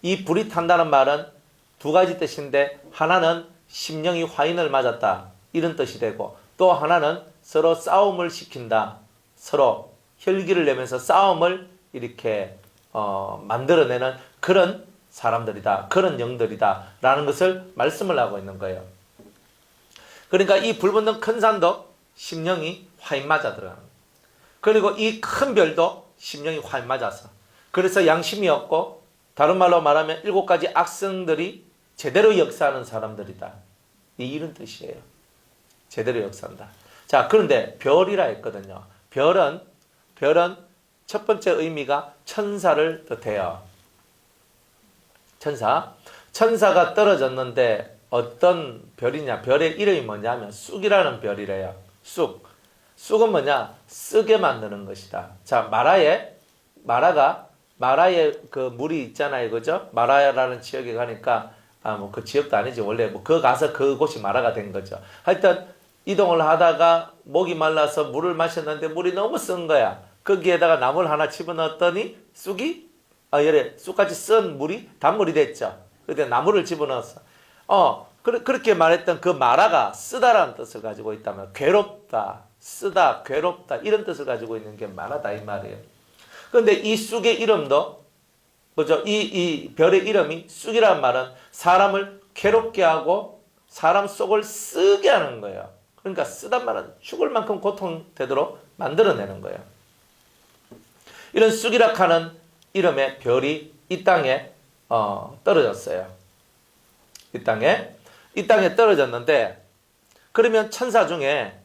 이 불이 탄다는 말은 두 가지 뜻인데 하나는 심령이 화인을 맞았다. 이런 뜻이 되고 또 하나는 서로 싸움을 시킨다. 서로 혈기를 내면서 싸움을 이렇게 만들어내는 그런 사람들이다. 그런 영들이다. 라는 것을 말씀을 하고 있는 거예요. 그러니까 이 불붙는 큰 산도 심령이 화인 맞아 들어가는 거예요. 그리고 이 큰 별도 심령이 활 맞아서. 그래서 양심이 없고 다른 말로 말하면 7가지 악성들이 제대로 역사하는 사람들이다. 이런 뜻이에요. 제대로 역사한다. 자, 그런데 별이라 했거든요. 별은 첫 번째 의미가 천사를 뜻해요. 천사가 떨어졌는데 어떤 별이냐? 별의 이름이 뭐냐면 쑥이라는 별이래요. 쑥은 뭐냐? 쓰게 만드는 것이다. 자, 마라의 그 물이 있잖아요. 그죠? 마라라는 지역에 가니까 뭐 그 지역도 아니지. 원래 뭐 그 가서 그곳이 마라가 된 거죠. 하여튼 이동을 하다가 목이 말라서 물을 마셨는데 물이 너무 쓴 거야. 거기에다가 나물 하나 집어넣었더니 쑥같이 쓴 물이 단물이 됐죠. 그때 나물을 집어넣었어. 그렇게 말했던 그 마라가 쓰다라는 뜻을 가지고 있다면 괴롭다, 쓰다, 괴롭다 이런 뜻을 가지고 있는 게 마라다 이 말이에요. 그런데 이 쑥의 이름도 그죠? 이 별의 이름이 쑥이라는 말은 사람을 괴롭게 하고 사람 속을 쓰게 하는 거예요. 그러니까 쓰단 말은 죽을 만큼 고통되도록 만들어내는 거예요. 이런 쑥이라 하는 이름의 별이 이 땅에 떨어졌어요. 이 땅에 떨어졌는데 그러면 천사 중에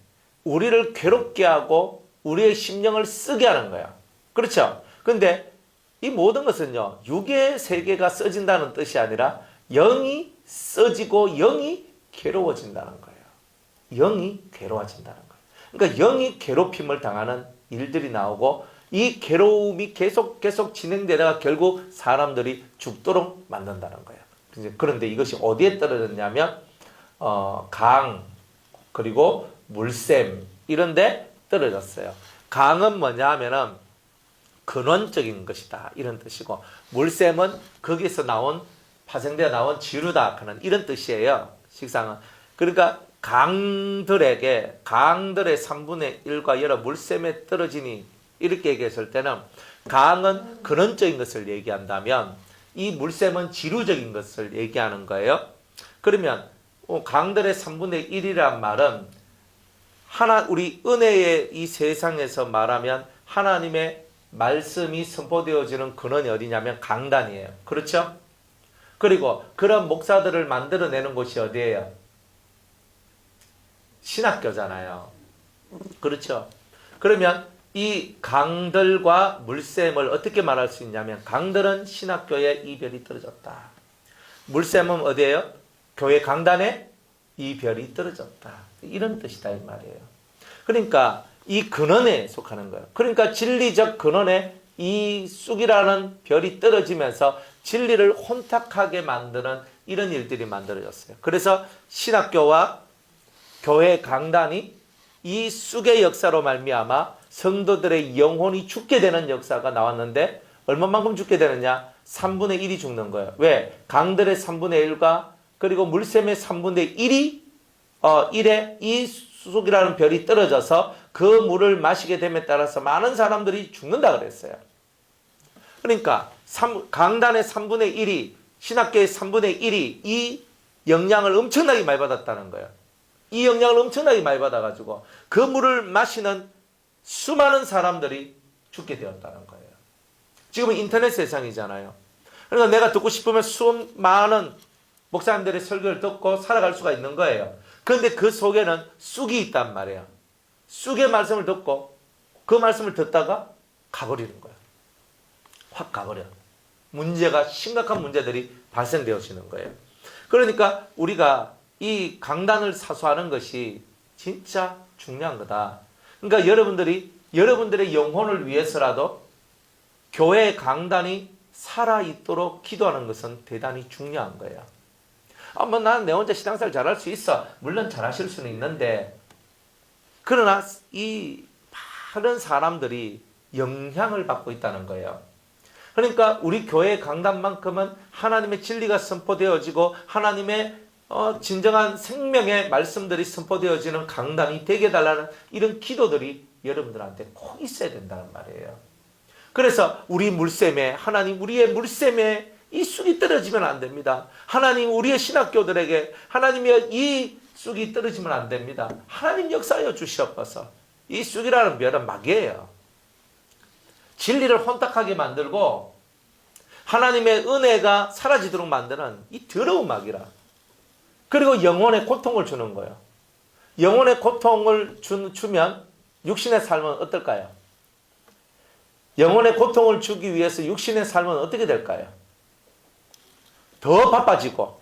우리를 괴롭게 하고 우리의 심령을 쓰게 하는 거예요. 그렇죠? 근데 이 모든 것은요, 육의 세계가 써진다는 뜻이 아니라 영이 써지고 영이 괴로워진다는 거예요. 영이 괴로워진다는 거예요. 그러니까 영이 괴롭힘을 당하는 일들이 나오고 이 괴로움이 계속 진행되다가 결국 사람들이 죽도록 만든다는 거예요. 그런데 이것이 어디에 떨어졌냐면 강 그리고 물샘 이런 데 떨어졌어요. 강은 뭐냐 하면은 근원적인 것이다 이런 뜻이고 물샘은 거기서 파생되어 나온 지루다 하는 이런 뜻이에요. 식상은. 그러니까 강들의 3분의 1과 여러 물샘에 떨어지니 이렇게 얘기했을 때는 강은 근원적인 것을 얘기한다면 이 물샘은 지루적인 것을 얘기하는 거예요. 그러면 강들의 3분의 1이란 말은 우리 은혜의 이 세상에서 말하면 하나님의 말씀이 선포되어지는 근원이 어디냐면 강단이에요. 그렇죠? 그리고 그런 목사들을 만들어내는 곳이 어디예요? 신학교잖아요. 그렇죠? 그러면 이 강들과 물샘을 어떻게 말할 수 있냐면 강들은 신학교에 이 별이 떨어졌다. 물샘은 어디예요? 교회 강단에 이 별이 떨어졌다. 이런 뜻이다 이 말이에요. 그러니까 이 근원에 속하는 거예요. 그러니까 진리적 근원에 이 쑥이라는 별이 떨어지면서 진리를 혼탁하게 만드는 이런 일들이 만들어졌어요. 그래서 신학교와 교회 강단이 이 쑥의 역사로 말미암아 성도들의 영혼이 죽게 되는 역사가 나왔는데 얼마만큼 죽게 되느냐? 3분의 1이 죽는 거예요. 왜? 강들의 3분의 1과 그리고 물샘의 3분의 1에 이 쑥이라는 별이 떨어져서 그 물을 마시게 됨에 따라서 많은 사람들이 죽는다 그랬어요. 그러니까 강단의 3분의 1이 신학교의 3분의 1이 이 영향을 엄청나게 많이 받았다는 거예요. 이 영향을 엄청나게 많이 받아가지고 그 물을 마시는 수많은 사람들이 죽게 되었다는 거예요. 지금은 인터넷 세상이잖아요. 그러니까 내가 듣고 싶으면 수많은 목사님들의 설교를 듣고 살아갈 수가 있는 거예요. 그런데 그 속에는 쑥이 있단 말이에요. 쑥의 말씀을 듣고 그 말씀을 듣다가 가버리는 거예요. 확 가버려. 심각한 문제들이 발생되어지는 거예요. 그러니까 우리가 이 강단을 사수하는 것이 진짜 중요한 거다. 그러니까 여러분들의 영혼을 위해서라도 교회 강단이 살아있도록 기도하는 것은 대단히 중요한 거예요. 난 내 혼자 신앙생활 잘할 수 있어. 물론 잘하실 수는 있는데 그러나 이 많은 사람들이 영향을 받고 있다는 거예요. 그러니까 우리 교회 강단만큼은 하나님의 진리가 선포되어지고 하나님의 진정한 생명의 말씀들이 선포되어지는 강단이 되게 해달라는 이런 기도들이 여러분들한테 꼭 있어야 된다는 말이에요. 그래서 우리의 물샘에 이 쑥이 떨어지면 안 됩니다. 하나님 우리의 신학교들에게 하나님의 이 쑥이 떨어지면 안 됩니다. 하나님 역사하여 주시옵소서. 이 쑥이라는 별은 마귀예요. 진리를 혼탁하게 만들고 하나님의 은혜가 사라지도록 만드는 이 더러운 마귀라. 그리고 영혼의 고통을 주는 거예요. 영혼의 고통을 주면 육신의 삶은 어떨까요? 영혼의 고통을 주기 위해서 육신의 삶은 어떻게 될까요? 더 바빠지고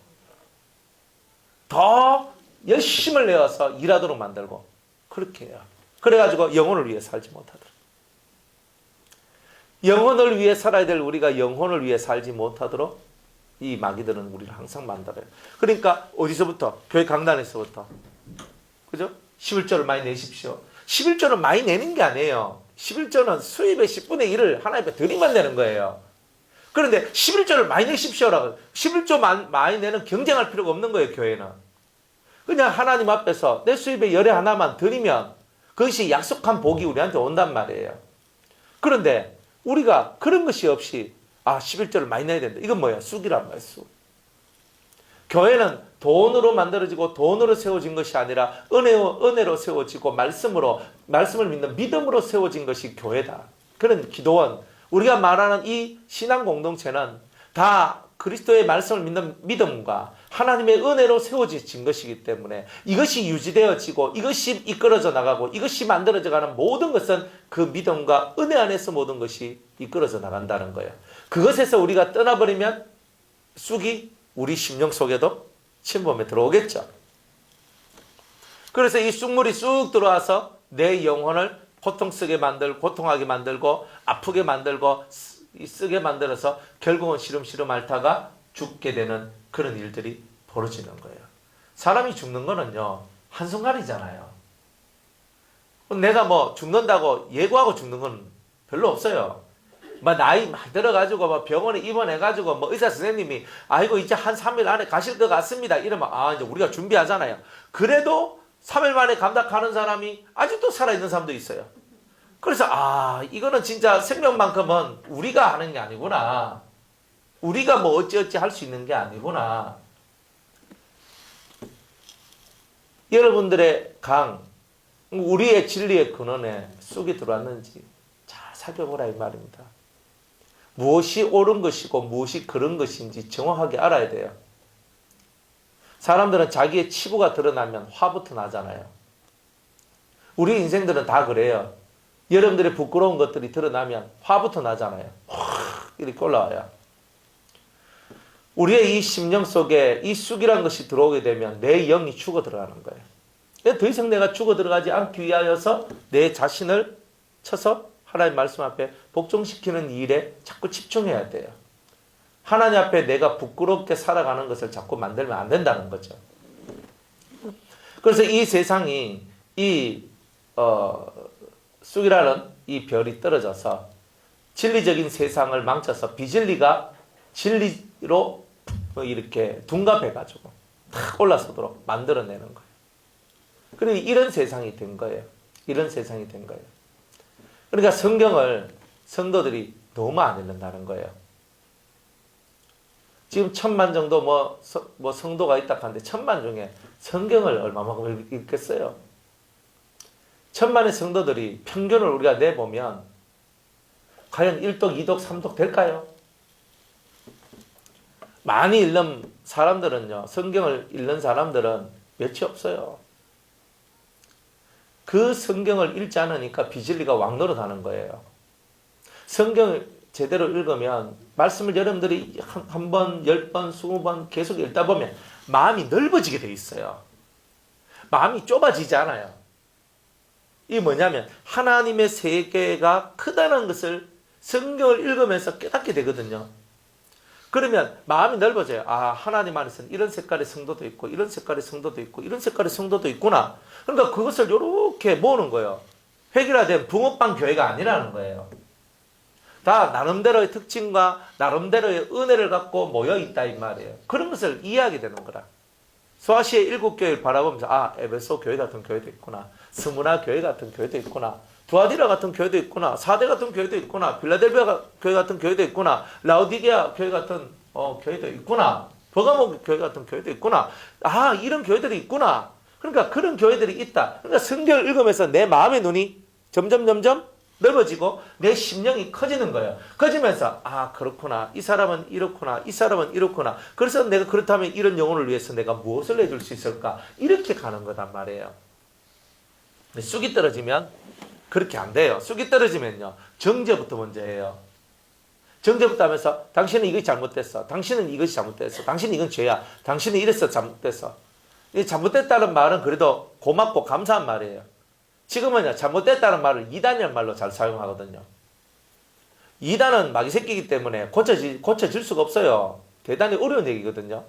더 열심을 내어서 일하도록 만들고 그렇게 해요. 그래가지고 영혼을 위해 살지 못하도록. 영혼을 위해 살아야 될 우리가 영혼을 위해 살지 못하도록 이 마귀들은 우리를 항상 만들어요. 그러니까 어디서부터? 교회 강단에서부터. 그죠? 11조를 많이 내십시오. 11조를 많이 내는 게 아니에요. 11조는 수입의 10분의 1을 하나님 앞에 드리면 되는 거예요. 그런데 11조를 많이 내십시오라고. 11조 많이 내는 경쟁할 필요가 없는 거예요, 교회는. 그냥 하나님 앞에서 내 수입의 열의 하나만 드리면 그것이 약속한 복이 우리한테 온단 말이에요. 그런데 우리가 그런 것이 없이 11조를 많이 내야 된다. 이건 뭐야? 쑥이란 말이야, 쑥. 교회는 돈으로 만들어지고 돈으로 세워진 것이 아니라 은혜로 세워지고 말씀을 믿는 믿음으로 세워진 것이 교회다. 그런 기도원, 우리가 말하는 이 신앙 공동체는 다 그리스도의 말씀을 믿는 믿음과 하나님의 은혜로 세워진 것이기 때문에 이것이 유지되어지고 이것이 이끌어져 나가고 이것이 만들어져가는 모든 것은 그 믿음과 은혜 안에서 모든 것이 이끌어져 나간다는 거예요. 그것에서 우리가 떠나버리면 쑥이 우리 심령 속에도 침범에 들어오겠죠. 그래서 이 쑥물이 쑥 들어와서 내 영혼을 고통하게 만들고 아프게 만들고 쓰게 만들어서 결국은 시름시름 앓다가 죽게 되는 그런 일들이 벌어지는 거예요. 사람이 죽는 거는요, 한순간이잖아요. 내가 죽는다고 예고하고 죽는 건 별로 없어요. 나이 들어가지고 병원에 입원해가지고 의사 선생님이 아이고 이제 한 3일 안에 가실 것 같습니다. 이러면 이제 우리가 준비하잖아요. 그래도 3일 만에 감당하는 사람이 아직도 살아있는 사람도 있어요. 그래서 이거는 진짜 생명만큼은 우리가 하는 게 아니구나. 우리가 어찌어찌 할 수 있는 게 아니구나. 여러분들의 우리의 진리의 근원에 쑥이 들어왔는지 잘 살펴보라 이 말입니다. 무엇이 옳은 것이고 무엇이 그런 것인지 정확하게 알아야 돼요. 사람들은 자기의 치부가 드러나면 화부터 나잖아요. 우리 인생들은 다 그래요. 여러분들의 부끄러운 것들이 드러나면 화부터 나잖아요. 확 이렇게 올라와요. 우리의 이 심령 속에 이 쑥이란 것이 들어오게 되면 내 영이 죽어 들어가는 거예요. 더 이상 내가 죽어 들어가지 않기 위하여서 내 자신을 쳐서 하나님 말씀 앞에 복종시키는 일에 자꾸 집중해야 돼요. 하나님 앞에 내가 부끄럽게 살아가는 것을 자꾸 만들면 안 된다는 거죠. 그래서 이 세상이 쑥이라는 이 별이 떨어져서 진리적인 세상을 망쳐서 비진리가 진리로 이렇게 둔갑해가지고 탁 올라서도록 만들어내는 거예요. 그리고 이런 세상이 된 거예요. 이런 세상이 된 거예요. 그러니까 성경을 성도들이 너무 안 읽는다는 거예요. 지금 1000만 정도 성도가 있다 하는데 1000만 중에 성경을 얼마만큼 읽겠어요? 1000만의 성도들이 평균을 우리가 내보면 과연 1독, 2독, 3독 될까요? 많이 읽는 사람들은요, 성경을 읽는 사람들은 몇이 없어요. 그 성경을 읽지 않으니까 비진리가 왕노릇하는 거예요. 성경을 제대로 읽으면 말씀을 여러분들이 한 번, 10번, 20번 계속 읽다 보면 마음이 넓어지게 돼 있어요. 마음이 좁아지지 않아요. 이게 뭐냐면 하나님의 세계가 크다는 것을 성경을 읽으면서 깨닫게 되거든요. 그러면 마음이 넓어져요. 하나님 안에서는 이런 색깔의 성도도 있고 이런 색깔의 성도도 있고 이런 색깔의 성도도 있구나. 그러니까 그것을 이렇게 모으는 거예요. 획일화된 붕어빵 교회가 아니라는 거예요. 다 나름대로의 특징과 나름대로의 은혜를 갖고 모여있다 이 말이에요. 그런 것을 이해하게 되는 거라. 소아시아의 7교회를 바라보면서 에베소 교회 같은 교회도 있구나. 스무나 교회 같은 교회도 있구나. 두아디라 같은 교회도 있구나. 사대 같은 교회도 있구나. 빌라델비아 교회 같은 교회도 있구나. 라우디게아 교회 같은 교회도 있구나. 버가모 교회 같은 교회도 있구나. 이런 교회들이 있구나. 그러니까 그런 교회들이 있다. 그러니까 성경을 읽으면서 내 마음의 눈이 점점 넓어지고 내 심령이 커지는 거예요. 커지면서 아 그렇구나. 이 사람은 이렇구나. 이 사람은 이렇구나. 그래서 내가 그렇다면 이런 영혼을 위해서 내가 무엇을 해줄 수 있을까? 이렇게 가는 거단 말이에요. 근데 쑥이 떨어지면 그렇게 안 돼요. 쑥이 떨어지면요. 정죄부터 먼저예요. 정죄부터 하면서 당신은 이것이 잘못됐어. 당신은 이것이 잘못됐어. 당신은 이건 죄야. 당신은 이래서 잘못됐어. 이 잘못됐다는 말은 그래도 고맙고 감사한 말이에요. 지금은요, 잘못됐다는 말을 이단이라는 말로 잘 사용하거든요. 이단은 마귀 새끼이기 때문에 고쳐질 수가 없어요. 대단히 어려운 얘기거든요.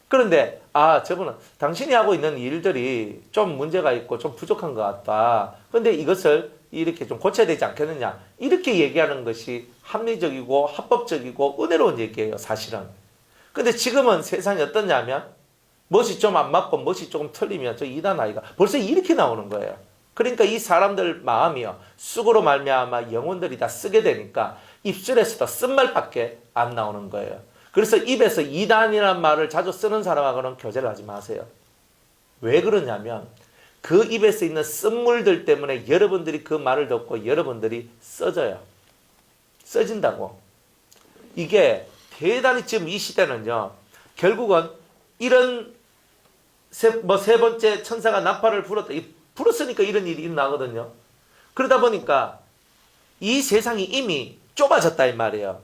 그런데, 저분은 당신이 하고 있는 일들이 좀 문제가 있고 좀 부족한 것 같다. 근데 이것을 이렇게 좀 고쳐야 되지 않겠느냐. 이렇게 얘기하는 것이 합리적이고 합법적이고 은혜로운 얘기예요, 사실은. 근데 지금은 세상이 어떠냐면, 멋이 좀 안 맞고 멋이 조금 틀리면 저 이단 아이가 벌써 이렇게 나오는 거예요. 그러니까 이 사람들 마음이요. 쑥으로 말미암아 영혼들이 다 쓰게 되니까 입술에서도 쓴말밖에 안 나오는 거예요. 그래서 입에서 이단이라는 말을 자주 쓰는 사람하고는 교제를 하지 마세요. 왜 그러냐면 그 입에서 있는 쓴물들 때문에 여러분들이 그 말을 듣고 여러분들이 써져요. 써진다고. 이게 대단히 지금 이 시대는요. 결국은 이런 세 번째 천사가 나팔을 불었으니까 이런 일이 일어나거든요. 그러다 보니까 이 세상이 이미 좁아졌다 이 말이에요.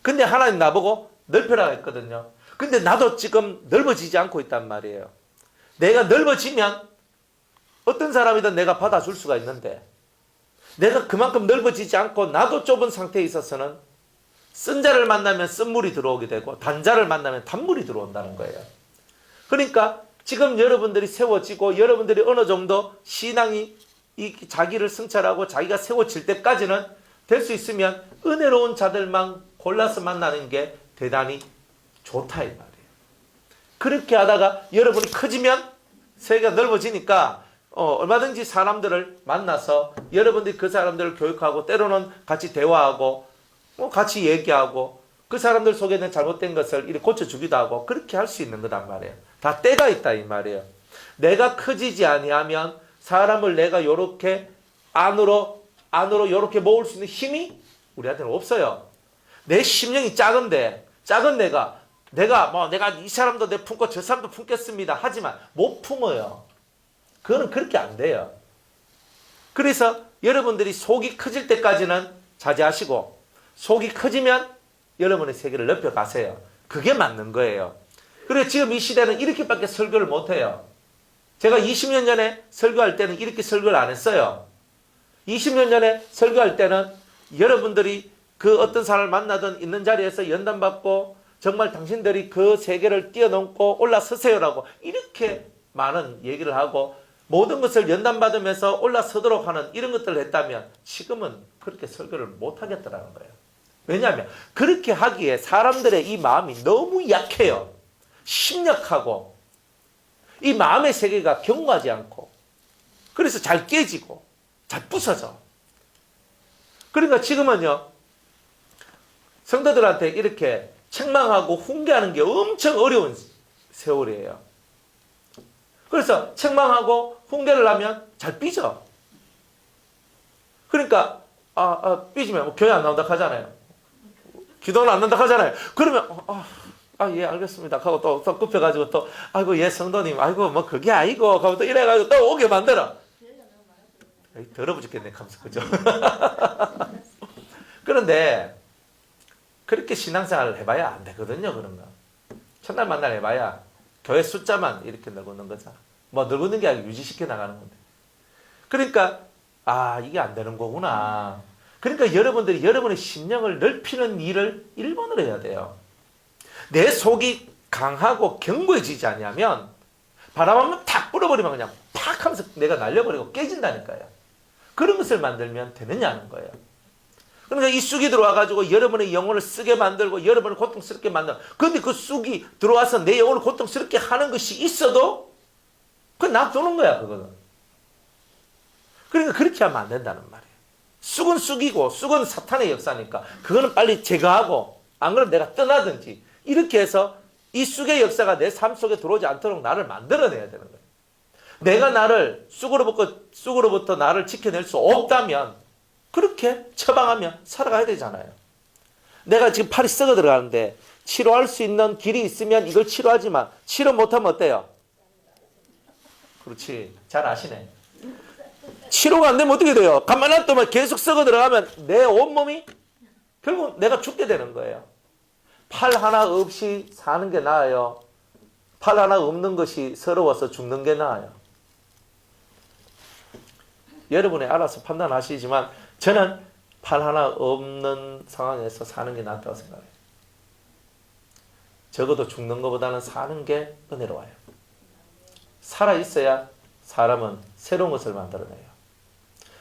근데 하나님 나보고 넓혀라 했거든요. 근데 나도 지금 넓어지지 않고 있단 말이에요. 내가 넓어지면 어떤 사람이든 내가 받아줄 수가 있는데 내가 그만큼 넓어지지 않고 나도 좁은 상태에 있어서는 쓴 자를 만나면 쓴물이 들어오게 되고 단자를 만나면 단물이 들어온다는 거예요. 그러니까 지금 여러분들이 세워지고 여러분들이 어느 정도 신앙이 자기를 성찰하고 자기가 세워질 때까지는 될 수 있으면 은혜로운 자들만 골라서 만나는 게 대단히 좋다 이 말이에요. 그렇게 하다가 여러분이 커지면 세계가 넓어지니까 얼마든지 사람들을 만나서 여러분들이 그 사람들을 교육하고 때로는 같이 대화하고 같이 얘기하고 그 사람들 속에 있는 잘못된 것을 이렇게 고쳐주기도 하고 그렇게 할 수 있는 거단 말이에요. 다 때가 있다 이 말이에요. 내가 커지지 아니하면 사람을 내가 요렇게 안으로 요렇게 모을 수 있는 힘이 우리한테는 없어요. 내 심령이 작은데 작은 내가 이 사람도 내 품고 저 사람도 품겠습니다. 하지만 못 품어요. 그거는 그렇게 안 돼요. 그래서 여러분들이 속이 커질 때까지는 자제하시고 속이 커지면 여러분의 세계를 넓혀가세요. 그게 맞는 거예요. 그리고 지금 이 시대는 이렇게밖에 설교를 못해요. 제가 20년 전에 설교할 때는 이렇게 설교를 안 했어요. 20년 전에 설교할 때는 여러분들이 그 어떤 사람을 만나든 있는 자리에서 연단받고 정말 당신들이 그 세계를 뛰어넘고 올라서세요라고 이렇게 많은 얘기를 하고 모든 것을 연단받으면서 올라서도록 하는 이런 것들을 했다면 지금은 그렇게 설교를 못하겠다라는 거예요. 왜냐하면 그렇게 하기에 사람들의 이 마음이 너무 약해요. 심약하고 이 마음의 세계가 견고하지 않고 그래서 잘 깨지고 잘 부서져. 그러니까 지금은요 성도들한테 이렇게 책망하고 훈계하는 게 엄청 어려운 세월이에요. 그래서 책망하고 훈계를 하면 잘 삐져. 그러니까 삐지면 교회 안 나온다 하잖아요. 기도는 안 난다 하잖아요. 그러면 예 알겠습니다 하고 또 급해가지고 또 아이고 예 성도님 아이고 뭐 그게 아니고 하고 또 이래가지고 또 오게 만들어. 더러워 죽겠네 하면서 그죠. 그런데 그렇게 신앙생활을 해봐야 안 되거든요. 그런 거 첫날 만날 해봐야 교회 숫자만 이렇게 늙는 거잖아. 뭐 늙는 게 아니고 유지시켜 나가는 건데. 그러니까 이게 안 되는 거구나. 그러니까 여러분들이 여러분의 심령을 넓히는 일을 1번으로 해야 돼요. 내 속이 강하고 견고해지지 않냐면 바람 한번 탁 불어버리면 그냥 팍 하면서 내가 날려버리고 깨진다니까요. 그런 것을 만들면 되느냐는 거예요. 그러니까 이 쑥이 들어와가지고 여러분의 영혼을 쓰게 만들고 여러분을 고통스럽게 만들어. 그런데 그 쑥이 들어와서 내 영혼을 고통스럽게 하는 것이 있어도 그건 놔두는 거야 그거는. 그러니까 그렇게 하면 안 된다는 말이에요. 쑥은 쑥이고 쑥은 사탄의 역사니까 그거는 빨리 제거하고 안 그러면 내가 떠나든지 이렇게 해서 이 쑥의 역사가 내 삶 속에 들어오지 않도록 나를 만들어내야 되는 거예요. 내가 나를 쑥으로부터 나를 지켜낼 수 없다면 그렇게 처방하며 살아가야 되잖아요. 내가 지금 팔이 썩어 들어가는데 치료할 수 있는 길이 있으면 이걸 치료하지만 치료 못하면 어때요? 그렇지. 잘 아시네. 치료가 안 되면 어떻게 돼요? 가만히 놔두면 계속 썩어 들어가면 내 온몸이 결국 내가 죽게 되는 거예요. 팔 하나 없이 사는 게 나아요? 팔 하나 없는 것이 서러워서 죽는 게 나아요? 여러분이 알아서 판단하시지만 저는 팔 하나 없는 상황에서 사는 게 낫다고 생각해요. 적어도 죽는 것보다는 사는 게 은혜로워요. 살아있어야 사람은 새로운 것을 만들어내요.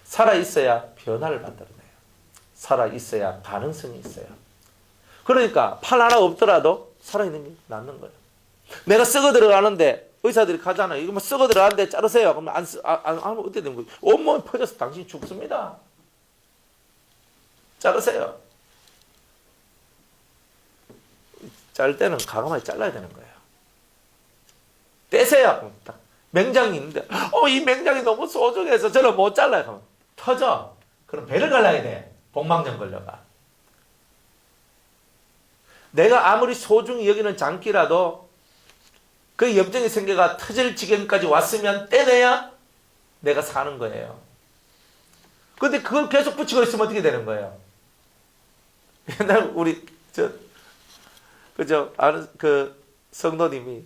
살아있어야 변화를 만들어내요. 살아있어야 가능성이 있어요. 그러니까 팔 하나 없더라도 살아있는 게 낫는 거예요. 내가 썩어 들어가는데 의사들이 가잖아요. 이거 뭐 썩어 들어가는데 자르세요. 그러면 안 하면 어떻게 되는 거예요? 온몸이 퍼져서 당신이 죽습니다. 자르세요. 자를 때는 과감하게 잘라야 되는 거예요. 떼세요. 딱 맹장이 있는데 이 맹장이 너무 소중해서 저는 못 잘라요. 그러면 터져. 그럼 배를 갈라야 돼. 복막염 걸려가. 내가 아무리 소중히 여기는 장기라도 그 염증이 생겨가 터질 지경까지 왔으면 떼내야 내가 사는 거예요. 근데 그걸 계속 붙이고 있으면 어떻게 되는 거예요? 옛날 우리 아는 그 성도님이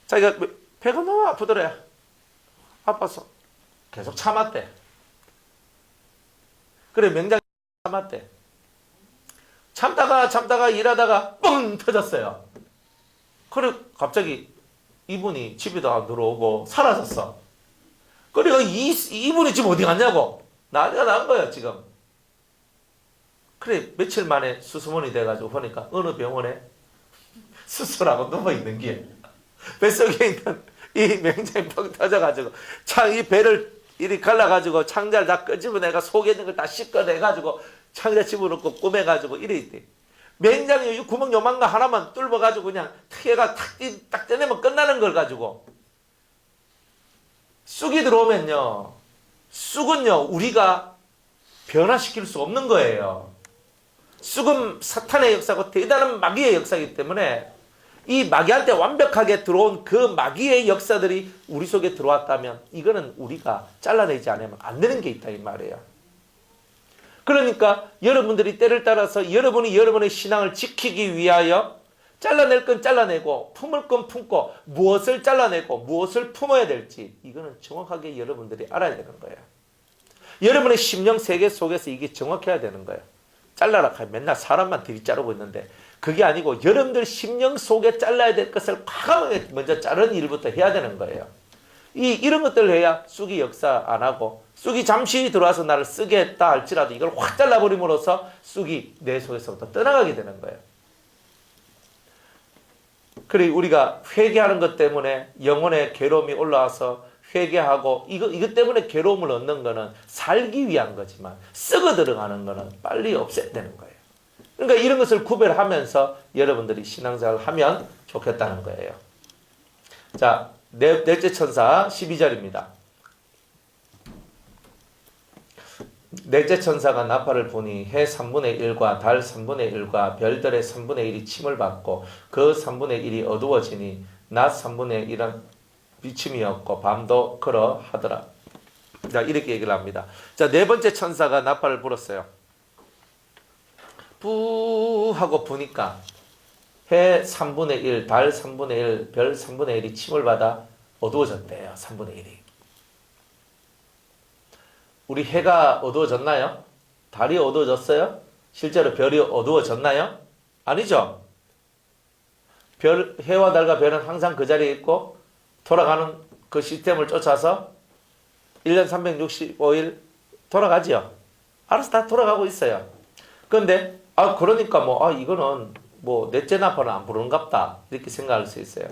자기가 배가 너무 아프더래. 아파서 계속 참았대. 그래 맹장이 참았대. 참다가 일하다가 뻥 터졌어요. 그래 갑자기 이분이 집에도 안 들어오고 사라졌어. 그래 이분이 지금 어디 갔냐고 난리가 난 거예요 지금. 그래 며칠 만에 수수문이 돼가지고 보니까 어느 병원에 수술하고 누워있는 게 뱃속에 있는 이 맹장이 뻥 터져가지고 이 배를 이리 갈라가지고 창자를 다 끄집어내가 속에 있는 걸 다 씻어내가지고 창자 집어넣고 꾸며가지고 이래 있대. 맹장이 구멍 요만한 거 하나만 뚫어가지고 그냥 튀어가 딱 떼내면 끝나는 걸 가지고 쑥이 들어오면요. 쑥은요 우리가 변화시킬 수 없는 거예요. 쑥은 사탄의 역사고 대단한 마귀의 역사이기 때문에 이 마귀한테 완벽하게 들어온 그 마귀의 역사들이 우리 속에 들어왔다면 이거는 우리가 잘라내지 않으면 안 되는 게 있다 이 말이에요. 그러니까 여러분들이 때를 따라서 여러분이 여러분의 신앙을 지키기 위하여 잘라낼 건 잘라내고 품을 건 품고 무엇을 잘라내고 무엇을 품어야 될지 이거는 정확하게 여러분들이 알아야 되는 거예요. 여러분의 심령 세계 속에서 이게 정확해야 되는 거예요. 잘라라 하면 맨날 사람만 들이자르고 있는데 그게 아니고 여러분들 심령 속에 잘라야 될 것을 과감하게 먼저 자르는 일부터 해야 되는 거예요. 이런 것들을 해야 쑥이 역사 안 하고 쑥이 잠시 들어와서 나를 쓰게 했다 할지라도 이걸 확 잘라버림으로써 쑥이 내 속에서부터 떠나가게 되는 거예요. 그래 우리가 회개하는 것 때문에 영혼의 괴로움이 올라와서 회개하고 이것 때문에 괴로움을 얻는 거는 살기 위한 거지만 썩어 들어가는 거는 빨리 없애야 되는 거예요. 그러니까 이런 것을 구별하면서 여러분들이 신앙생활을 하면 좋겠다는 거예요. 자, 넷째 천사 12절입니다. 넷째 천사가 나팔을 부니 해 3분의 1과 달 3분의 1과 별들의 3분의 1이 침을 받고 그 3분의 1이 어두워지니 낮 3분의 1은 비침이었고 밤도 그러하더라. 자, 이렇게 얘기를 합니다. 자, 네 번째 천사가 나팔을 불었어요. 부 하고 부니까 해 3분의 1, 달 3분의 1, 별 3분의 1이 침을 받아 어두워졌대요. 3분의 1이. 우리 해가 어두워졌나요? 달이 어두워졌어요? 실제로 별이 어두워졌나요? 아니죠. 해와 달과 별은 항상 그 자리에 있고 돌아가는 그 시스템을 쫓아서 1년 365일 돌아가지요. 알아서 다 돌아가고 있어요. 그런데 그러니까 이거는 넷째 나팔은 안 부르는갑다 이렇게 생각할 수 있어요.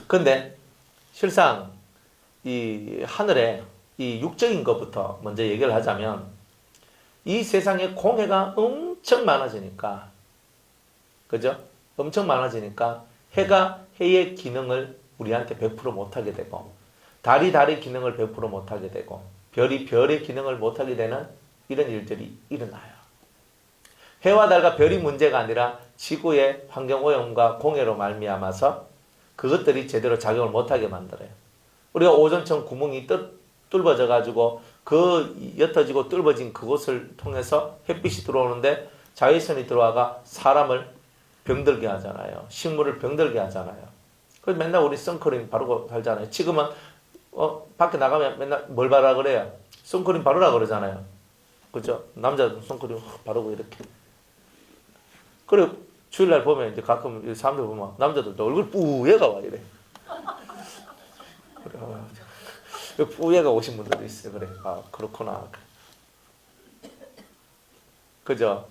근데 실상 이 하늘에 이 육적인 것부터 먼저 얘기를 하자면 이 세상에 공해가 엄청 많아지니까 그죠? 엄청 많아지니까 해가 해의 기능을 우리한테 100% 못하게 되고, 달이 달의 기능을 100% 못하게 되고, 별이 별의 기능을 못하게 되는 이런 일들이 일어나요. 해와 달과 별이 문제가 아니라 지구의 환경오염과 공해로 말미암아서 그것들이 제대로 작용을 못하게 만들어요. 우리가 오존층 구멍이 뚫어져 가지고 그 옅어지고 뚫어진 그곳을 통해서 햇빛이 들어오는데 자외선이 들어와가 사람을 병들게 하잖아요. 식물을 병들게 하잖아요. 그래서 맨날 우리 선크림 바르고 살잖아요. 지금은 밖에 나가면 맨날 뭘 바르라 그래요? 선크림 바르라 그러잖아요. 그죠? 남자도 선크림 바르고 이렇게. 그래 주일날 보면 이제 가끔 사람들 보면 남자들도 얼굴 뿌얘가 와 이래. 그래, 뿌얘가 오신 분들도 있어요. 그래, 아 그렇구나. 그죠?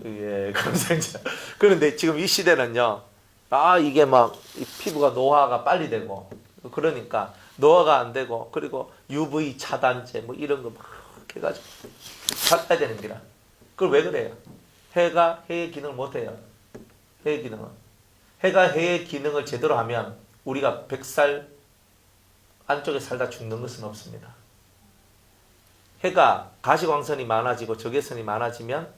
예, 감사합니다. 그런데 지금 이 시대는요, 이게 막 피부가 노화가 빨리 되고, 그러니까 노화가 안 되고, 그리고 UV 차단제 뭐 이런 거 막 해가지고 살아야 되는 기라. 그걸 왜 그래요? 해가 해의 기능을 못 해요. 해의 기능은. 해가 해의 기능을 제대로 하면 우리가 100살 안쪽에 살다 죽는 것은 없습니다. 해가 가시광선이 많아지고 적외선이 많아지면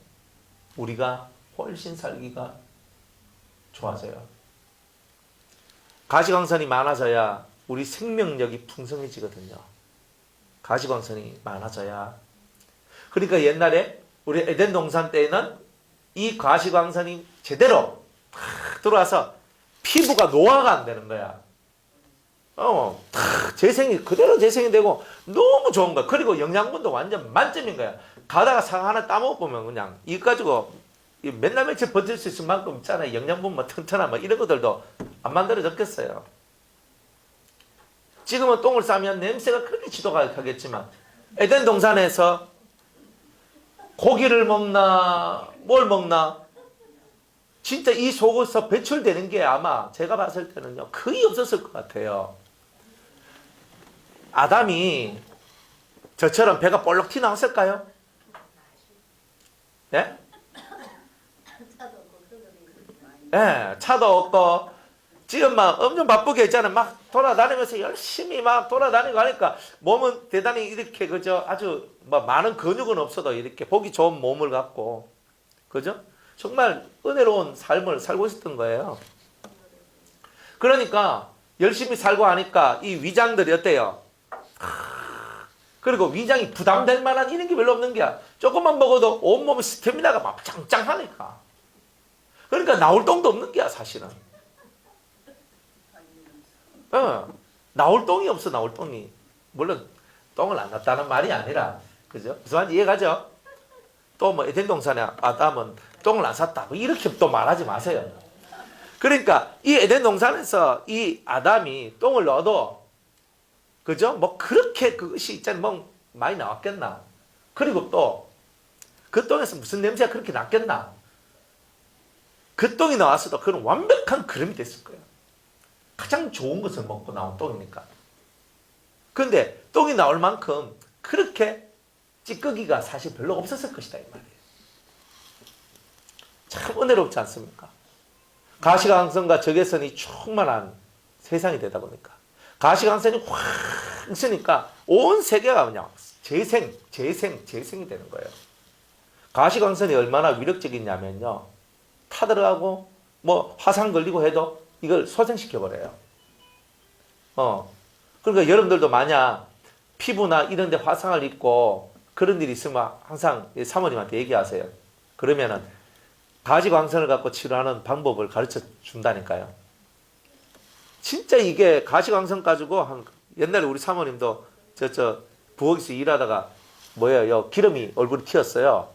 우리가 훨씬 살기가 좋아져요. 가시광선이 많아져야 우리 생명력이 풍성해지거든요. 가시광선이 많아져야. 그러니까 옛날에 우리 에덴 동산 때에는 이 가시광선이 제대로 들어와서 피부가 노화가 안 되는 거야. 재생이 그대로 재생이 되고 너무 좋은 거야. 그리고 영양분도 완전 만점인 거야. 가다가 상 하나 따먹어 보면 그냥 이거 가지고 맨날 며칠 버틸 수 있을 만큼 있잖아요. 영양분 뭐 튼튼한 뭐 이런 것들도 안 만들어졌겠어요. 지금은 똥을 싸면 냄새가 그렇게 지독하겠지만 에덴 동산에서 고기를 먹나 뭘 먹나 진짜 이 속에서 배출되는 게 아마 제가 봤을 때는요 거의 없었을 것 같아요. 아담이 저처럼 배가 볼록 튀어나왔을까요? 예? 예, 차도 없고 지금 막 엄청 바쁘게 있잖아요. 막 돌아다니면서 열심히 막 돌아다니고 하니까 몸은 대단히 이렇게 그저 아주 뭐 많은 근육은 없어도 이렇게 보기 좋은 몸을 갖고 그죠? 정말 은혜로운 삶을 살고 있었던 거예요. 그러니까 열심히 살고 하니까 이 위장들이 어때요? 그리고 위장이 부담될 만한 이런 게 별로 없는 게야. 조금만 먹어도 온몸 스태미나가 막 짱짱하니까. 그러니까 나올 똥도 없는 게야 사실은. 나올 똥이 없어. 나올 똥이. 물론 똥을 안 났다는 말이 아니라 그죠? 무슨 말인지 이해가죠? 또 뭐 에덴 동산에 아담은 똥을 안 쌌다. 뭐 이렇게 또 말하지 마세요. 그러니까 이 에덴 동산에서 이 아담이 똥을 넣어도 그죠? 뭐 그렇게 그것이 있잖아요. 뭐 많이 나왔겠나? 그리고 또 그 똥에서 무슨 냄새가 그렇게 났겠나? 그 똥이 나왔어도 그건 완벽한 그름이 됐을 거예요. 가장 좋은 것을 먹고 나온 똥이니까. 그런데 똥이 나올 만큼 그렇게 찌꺼기가 사실 별로 없었을 것이다 이 말이에요. 참 은혜롭지 않습니까? 가시광선과 적외선이 충만한 세상이 되다 보니까 가시광선이 확 있으니까 온 세계가 그냥 재생이 되는 거예요. 가시광선이 얼마나 위력적이냐면요. 타들어가고 뭐 화상 걸리고 해도 이걸 소생시켜버려요. 그러니까 여러분들도 만약 피부나 이런 데 화상을 입고 그런 일이 있으면 항상 사모님한테 얘기하세요. 그러면은 가시광선을 갖고 치료하는 방법을 가르쳐 준다니까요. 진짜 이게 가시광선 가지고 옛날에 우리 사모님도 부엌에서 일하다가 기름이 얼굴에 튀었어요.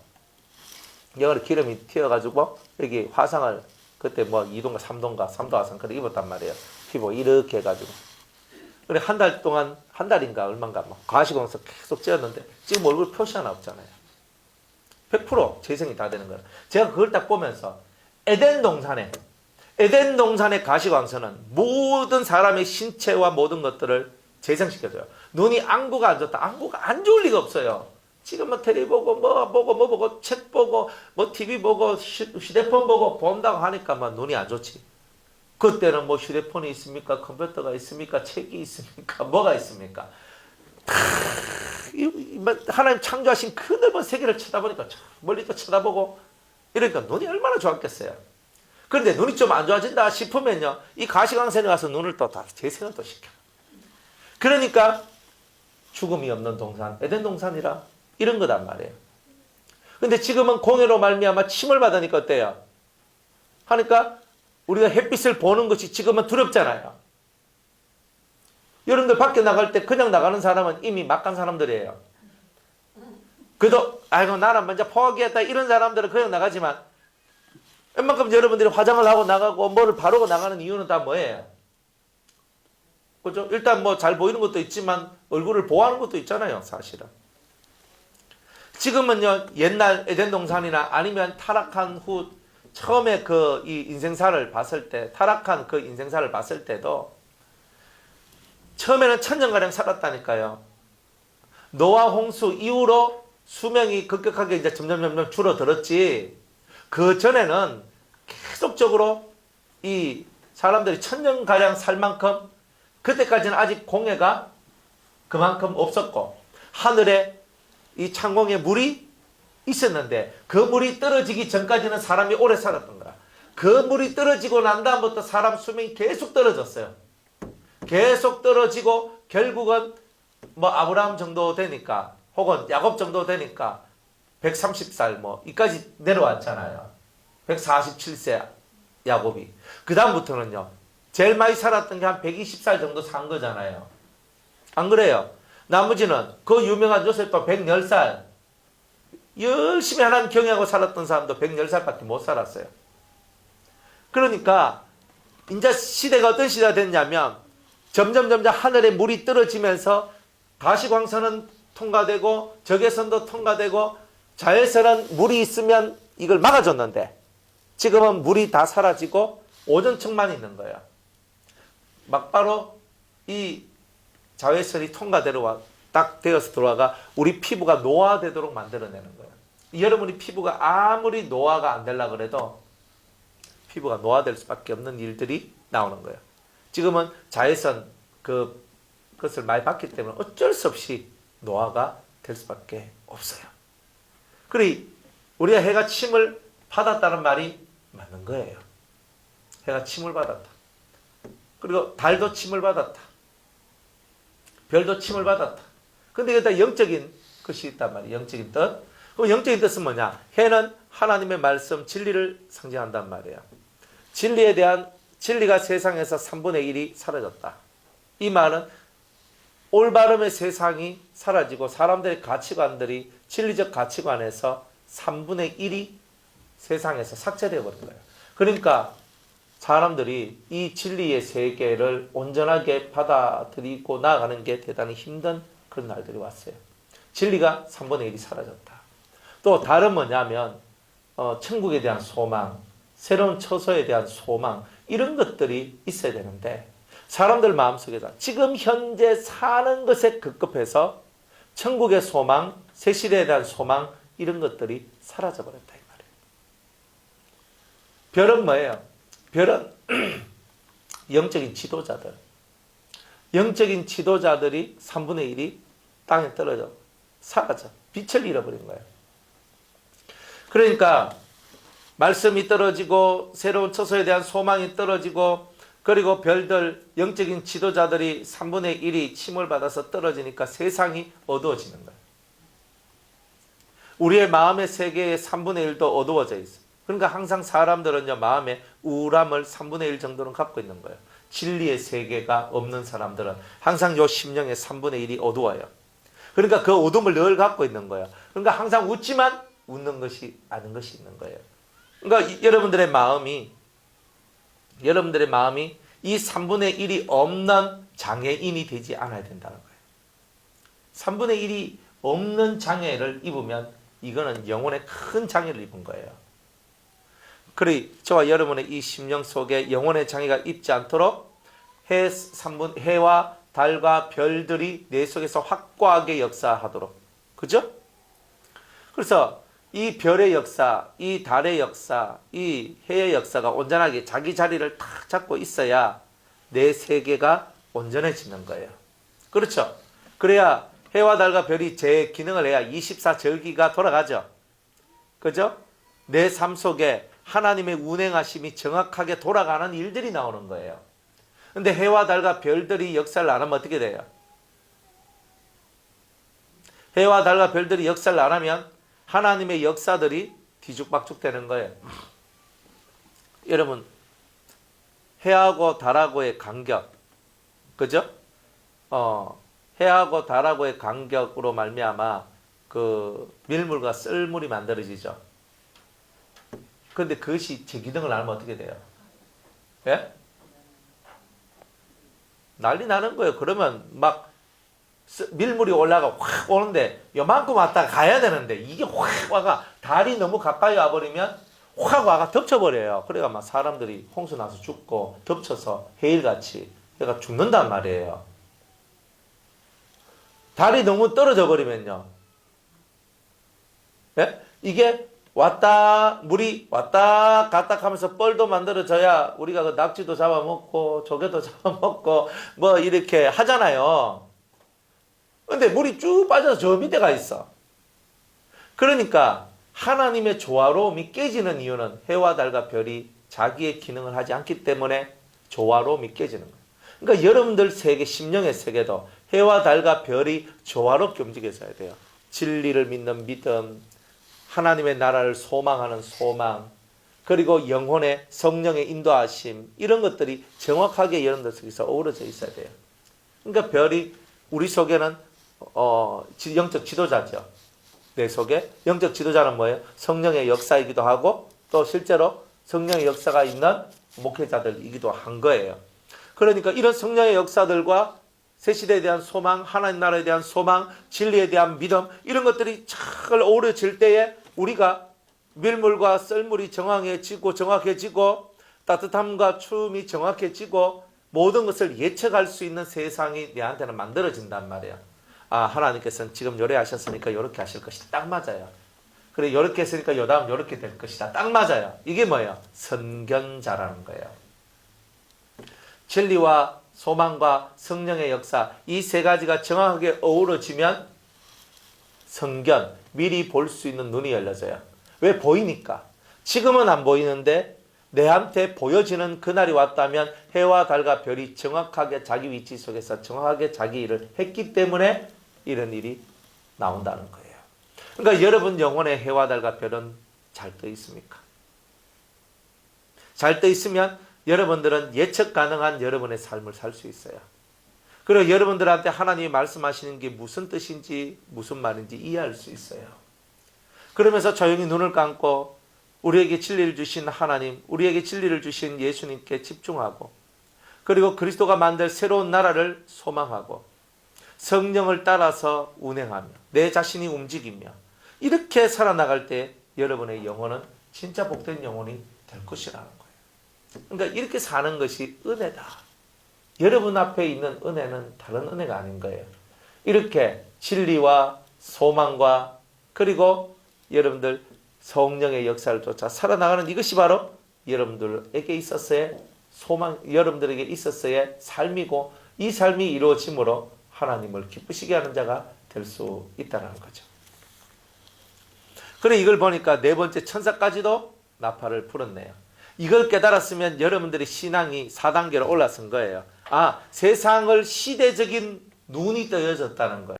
여기 기름이 튀어가지고 여기 화상을 그때 뭐 2도인가 3도인가 3도 화상 그래 입었단 말이에요. 피부 이렇게 해가지고. 그래 한 달 동안 한 달인가 얼마인가 막 가시광선 계속 쬐었는데 지금 얼굴 표시 하나 없잖아요. 100% 재생이 다 되는 거예요. 제가 그걸 딱 보면서 에덴 동산의 가시광선은 모든 사람의 신체와 모든 것들을 재생시켜줘요. 눈이 안구가 안 좋다. 안구가 안 좋을 리가 없어요. 지금 뭐 텔레비 보고 뭐 보고 책 보고 뭐 TV 보고 휴대폰 보고 본다고 하니까 뭐 눈이 안 좋지. 그때는 뭐 휴대폰이 있습니까? 컴퓨터가 있습니까? 책이 있습니까? 뭐가 있습니까? 하나님 창조하신 그 넓은 세계를 쳐다보니까 멀리 또 쳐다보고 이러니까 눈이 얼마나 좋았겠어요. 그런데 눈이 좀 안 좋아진다 싶으면요, 이 가시광선에 가서 눈을 또 다 재생을 또 시켜. 그러니까 죽음이 없는 동산, 에덴 동산이라 이런 거단 말이에요. 근데 지금은 공해로 말미암아 침을 받으니까 어때요? 하니까 우리가 햇빛을 보는 것이 지금은 두렵잖아요. 여러분들 밖에 나갈 때 그냥 나가는 사람은 이미 막간 사람들이에요. 그래도 아이고 나는 먼저 포기했다 이런 사람들은 그냥 나가지만, 웬만큼 여러분들이 화장을 하고 나가고 뭐를 바르고 나가는 이유는 다 뭐예요? 그죠? 일단 뭐 잘 보이는 것도 있지만 얼굴을 보호하는 것도 있잖아요, 사실은. 지금은요, 옛날 에덴 동산이나 아니면 타락한 후 처음에 그 이 인생사를 봤을 때, 타락한 그 인생사를 봤을 때도 처음에는 천년가량 살았다니까요. 노아 홍수 이후로 수명이 급격하게 이제 점점 줄어들었지, 그 전에는 계속적으로 이 사람들이 천년가량 살 만큼, 그때까지는 아직 공해가 그만큼 없었고 하늘에 이 창공에 물이 있었는데, 그 물이 떨어지기 전까지는 사람이 오래 살았던 거야. 그 물이 떨어지고 난 다음부터 사람 수명이 계속 떨어졌어요. 계속 떨어지고 결국은 뭐 아브라함 정도 되니까, 혹은 야곱 정도 되니까 130살 뭐 이까지 내려왔잖아요. 147세 야곱이. 그 다음부터는요, 제일 많이 살았던 게 한 120살 정도 산 거잖아요. 안 그래요? 나머지는 그 유명한 요셉도 110살, 열심히 하나님 경외하고 살았던 사람도 110살밖에 못 살았어요. 그러니까 이제 시대가 어떤 시대가 됐냐면, 점점 하늘에 물이 떨어지면서 가시광선은 통과되고 적외선도 통과되고 자외선은 물이 있으면 이걸 막아줬는데, 지금은 물이 다 사라지고 오존층만 있는 거예요. 막바로 이 자외선이 통과되러 딱 되어서 들어와가 우리 피부가 노화되도록 만들어내는 거예요. 여러분이 피부가 아무리 노화가 안 되려고 그래도 피부가 노화될 수밖에 없는 일들이 나오는 거예요. 지금은 자외선 그것을 많이 받기 때문에 어쩔 수 없이 노화가 될 수밖에 없어요. 그래, 우리가 해가 침을 받았다는 말이 맞는 거예요. 해가 침을 받았다. 그리고 달도 침을 받았다. 별도 침을 받았다. 근데 이게 다 영적인 것이 있단 말이에요. 영적인 뜻. 그럼 영적인 뜻은 뭐냐? 해는 하나님의 말씀, 진리를 상징한단 말이에요. 진리가 세상에서 3분의 1이 사라졌다. 이 말은 올바름의 세상이 사라지고 사람들의 가치관들이 진리적 가치관에서 3분의 1이 세상에서 삭제되어 버린 거예요. 그러니까 사람들이 이 진리의 세계를 온전하게 받아들이고 나아가는 게 대단히 힘든 그런 날들이 왔어요. 진리가 3분의 1이 사라졌다. 또 다른 뭐냐면 천국에 대한 소망, 새로운 처소에 대한 소망, 이런 것들이 있어야 되는데, 사람들 마음속에다 지금 현재 사는 것에 급급해서 천국의 소망, 새 시대에 대한 소망, 이런 것들이 사라져버렸다 이 말이에요. 별은 뭐예요? 별은 영적인 지도자들. 영적인 지도자들이 3분의 1이 땅에 떨어져 사라져 빛을 잃어버린 거예요. 그러니까 말씀이 떨어지고 새로운 처소에 대한 소망이 떨어지고, 그리고 별들, 영적인 지도자들이 3분의 1이 침을 받아서 떨어지니까 세상이 어두워지는 거예요. 우리의 마음의 세계의 3분의 1도 어두워져 있어요. 그러니까 항상 사람들은요, 마음에 우울함을 3분의 1 정도는 갖고 있는 거예요. 진리의 세계가 없는 사람들은 항상 요 심령의 3분의 1이 어두워요. 그러니까 그 어둠을 늘 갖고 있는 거예요. 그러니까 항상 웃지만 웃는 것이 아닌 것이 있는 거예요. 그러니까 여러분들의 마음이 이 3분의 1이 없는 장애인이 되지 않아야 된다는 거예요. 3분의 1이 없는 장애를 입으면 이거는 영혼에 큰 장애를 입은 거예요. 그래, 저와 여러분의 이 심령 속에 영혼의 장애가 입지 않도록 해와 달과 별들이 내 속에서 확고하게 역사하도록. 그죠? 그래서 이 별의 역사, 이 달의 역사, 이 해의 역사가 온전하게 자기 자리를 탁 잡고 있어야 내 세계가 온전해지는 거예요. 그렇죠? 그래야 해와 달과 별이 제 기능을 해야 24절기가 돌아가죠. 그죠? 내 삶 속에 하나님의 운행하심이 정확하게 돌아가는 일들이 나오는 거예요. 근데 해와 달과 별들이 역사를 안 하면 어떻게 돼요? 해와 달과 별들이 역사를 안 하면 하나님의 역사들이 뒤죽박죽 되는 거예요. 여러분, 해하고 달하고의 간격, 그죠? 해하고 달하고의 간격으로 말미암아 그 밀물과 썰물이 만들어지죠. 그런데 그것이 제 기능을 안 하면 어떻게 돼요? 예? 난리 나는 거예요. 그러면 막 밀물이 올라가 확 오는데 요만큼 왔다가 가야 되는데 이게 확 와가 달이 너무 가까이 와버리면 확 와가 덮쳐버려요. 그래가 막 사람들이 홍수 나서 죽고 덮쳐서 해일같이 그러니까 죽는단 말이에요. 달이 너무 떨어져 버리면요. 예? 이게 물이 왔다 갔다 하면서 뻘도 만들어져야 우리가 그 낙지도 잡아먹고 조개도 잡아먹고 뭐 이렇게 하잖아요. 근데 물이 쭉 빠져서 저 밑에 가 있어. 그러니까 하나님의 조화로움이 깨지는 이유는 해와 달과 별이 자기의 기능을 하지 않기 때문에 조화로움이 깨지는 거예요. 그러니까 여러분들 세계, 심령의 세계도 해와 달과 별이 조화롭게 움직여져야 돼요. 진리를 믿는 믿음, 하나님의 나라를 소망하는 소망, 그리고 영혼의 성령의 인도하심, 이런 것들이 정확하게 여러분들 속에서 어우러져 있어야 돼요. 그러니까 별이 우리 속에는 영적 지도자죠. 내 속에 영적 지도자는 뭐예요? 성령의 역사이기도 하고 또 실제로 성령의 역사가 있는 목회자들이기도 한 거예요. 그러니까 이런 성령의 역사들과 새 시대에 대한 소망, 하나님 나라에 대한 소망, 진리에 대한 믿음, 이런 것들이 잘 어우러질 때에 우리가 밀물과 썰물이 정확해지고 따뜻함과 추움이 정확해지고 모든 것을 예측할 수 있는 세상이 내한테는 만들어진단 말이에요. 아, 하나님께서는 지금 요래 하셨으니까 요렇게 하실 것이다. 딱 맞아요. 그래, 요렇게 했으니까 요 다음 요렇게 될 것이다. 딱 맞아요. 이게 뭐예요? 선견자라는 거예요. 진리와 소망과 성령의 역사, 이 세 가지가 정확하게 어우러지면 선견, 미리 볼 수 있는 눈이 열려져요. 왜? 보이니까. 지금은 안 보이는데 내한테 보여지는 그날이 왔다면 해와 달과 별이 정확하게 자기 위치 속에서 정확하게 자기 일을 했기 때문에 이런 일이 나온다는 거예요. 그러니까 여러분 영혼의 해와 달과 별은 잘 떠 있습니까? 잘 떠 있으면 여러분들은 예측 가능한 여러분의 삶을 살 수 있어요. 그리고 여러분들한테 하나님이 말씀하시는 게 무슨 뜻인지 무슨 말인지 이해할 수 있어요. 그러면서 조용히 눈을 감고 우리에게 진리를 주신 하나님, 우리에게 진리를 주신 예수님께 집중하고 그리고 그리스도가 만들 새로운 나라를 소망하고 성령을 따라서 운행하며 내 자신이 움직이며 이렇게 살아나갈 때 여러분의 영혼은 진짜 복된 영혼이 될 것이라는 거예요. 그러니까 이렇게 사는 것이 은혜다. 여러분 앞에 있는 은혜는 다른 은혜가 아닌 거예요. 이렇게 진리와 소망과 그리고 여러분들 성령의 역사를 쫓아 살아나가는 이것이 바로 여러분들에게 있었어의 소망, 여러분들에게 있었어의 삶이고 이 삶이 이루어짐으로 하나님을 기쁘시게 하는 자가 될 수 있다는 거죠. 그래 이걸 보니까 네 번째 천사까지도 나팔을 불었네요. 이걸 깨달았으면 여러분들의 신앙이 4단계로 올라선 거예요. 아, 세상을 시대적인 눈이 떠여졌다는 거예요.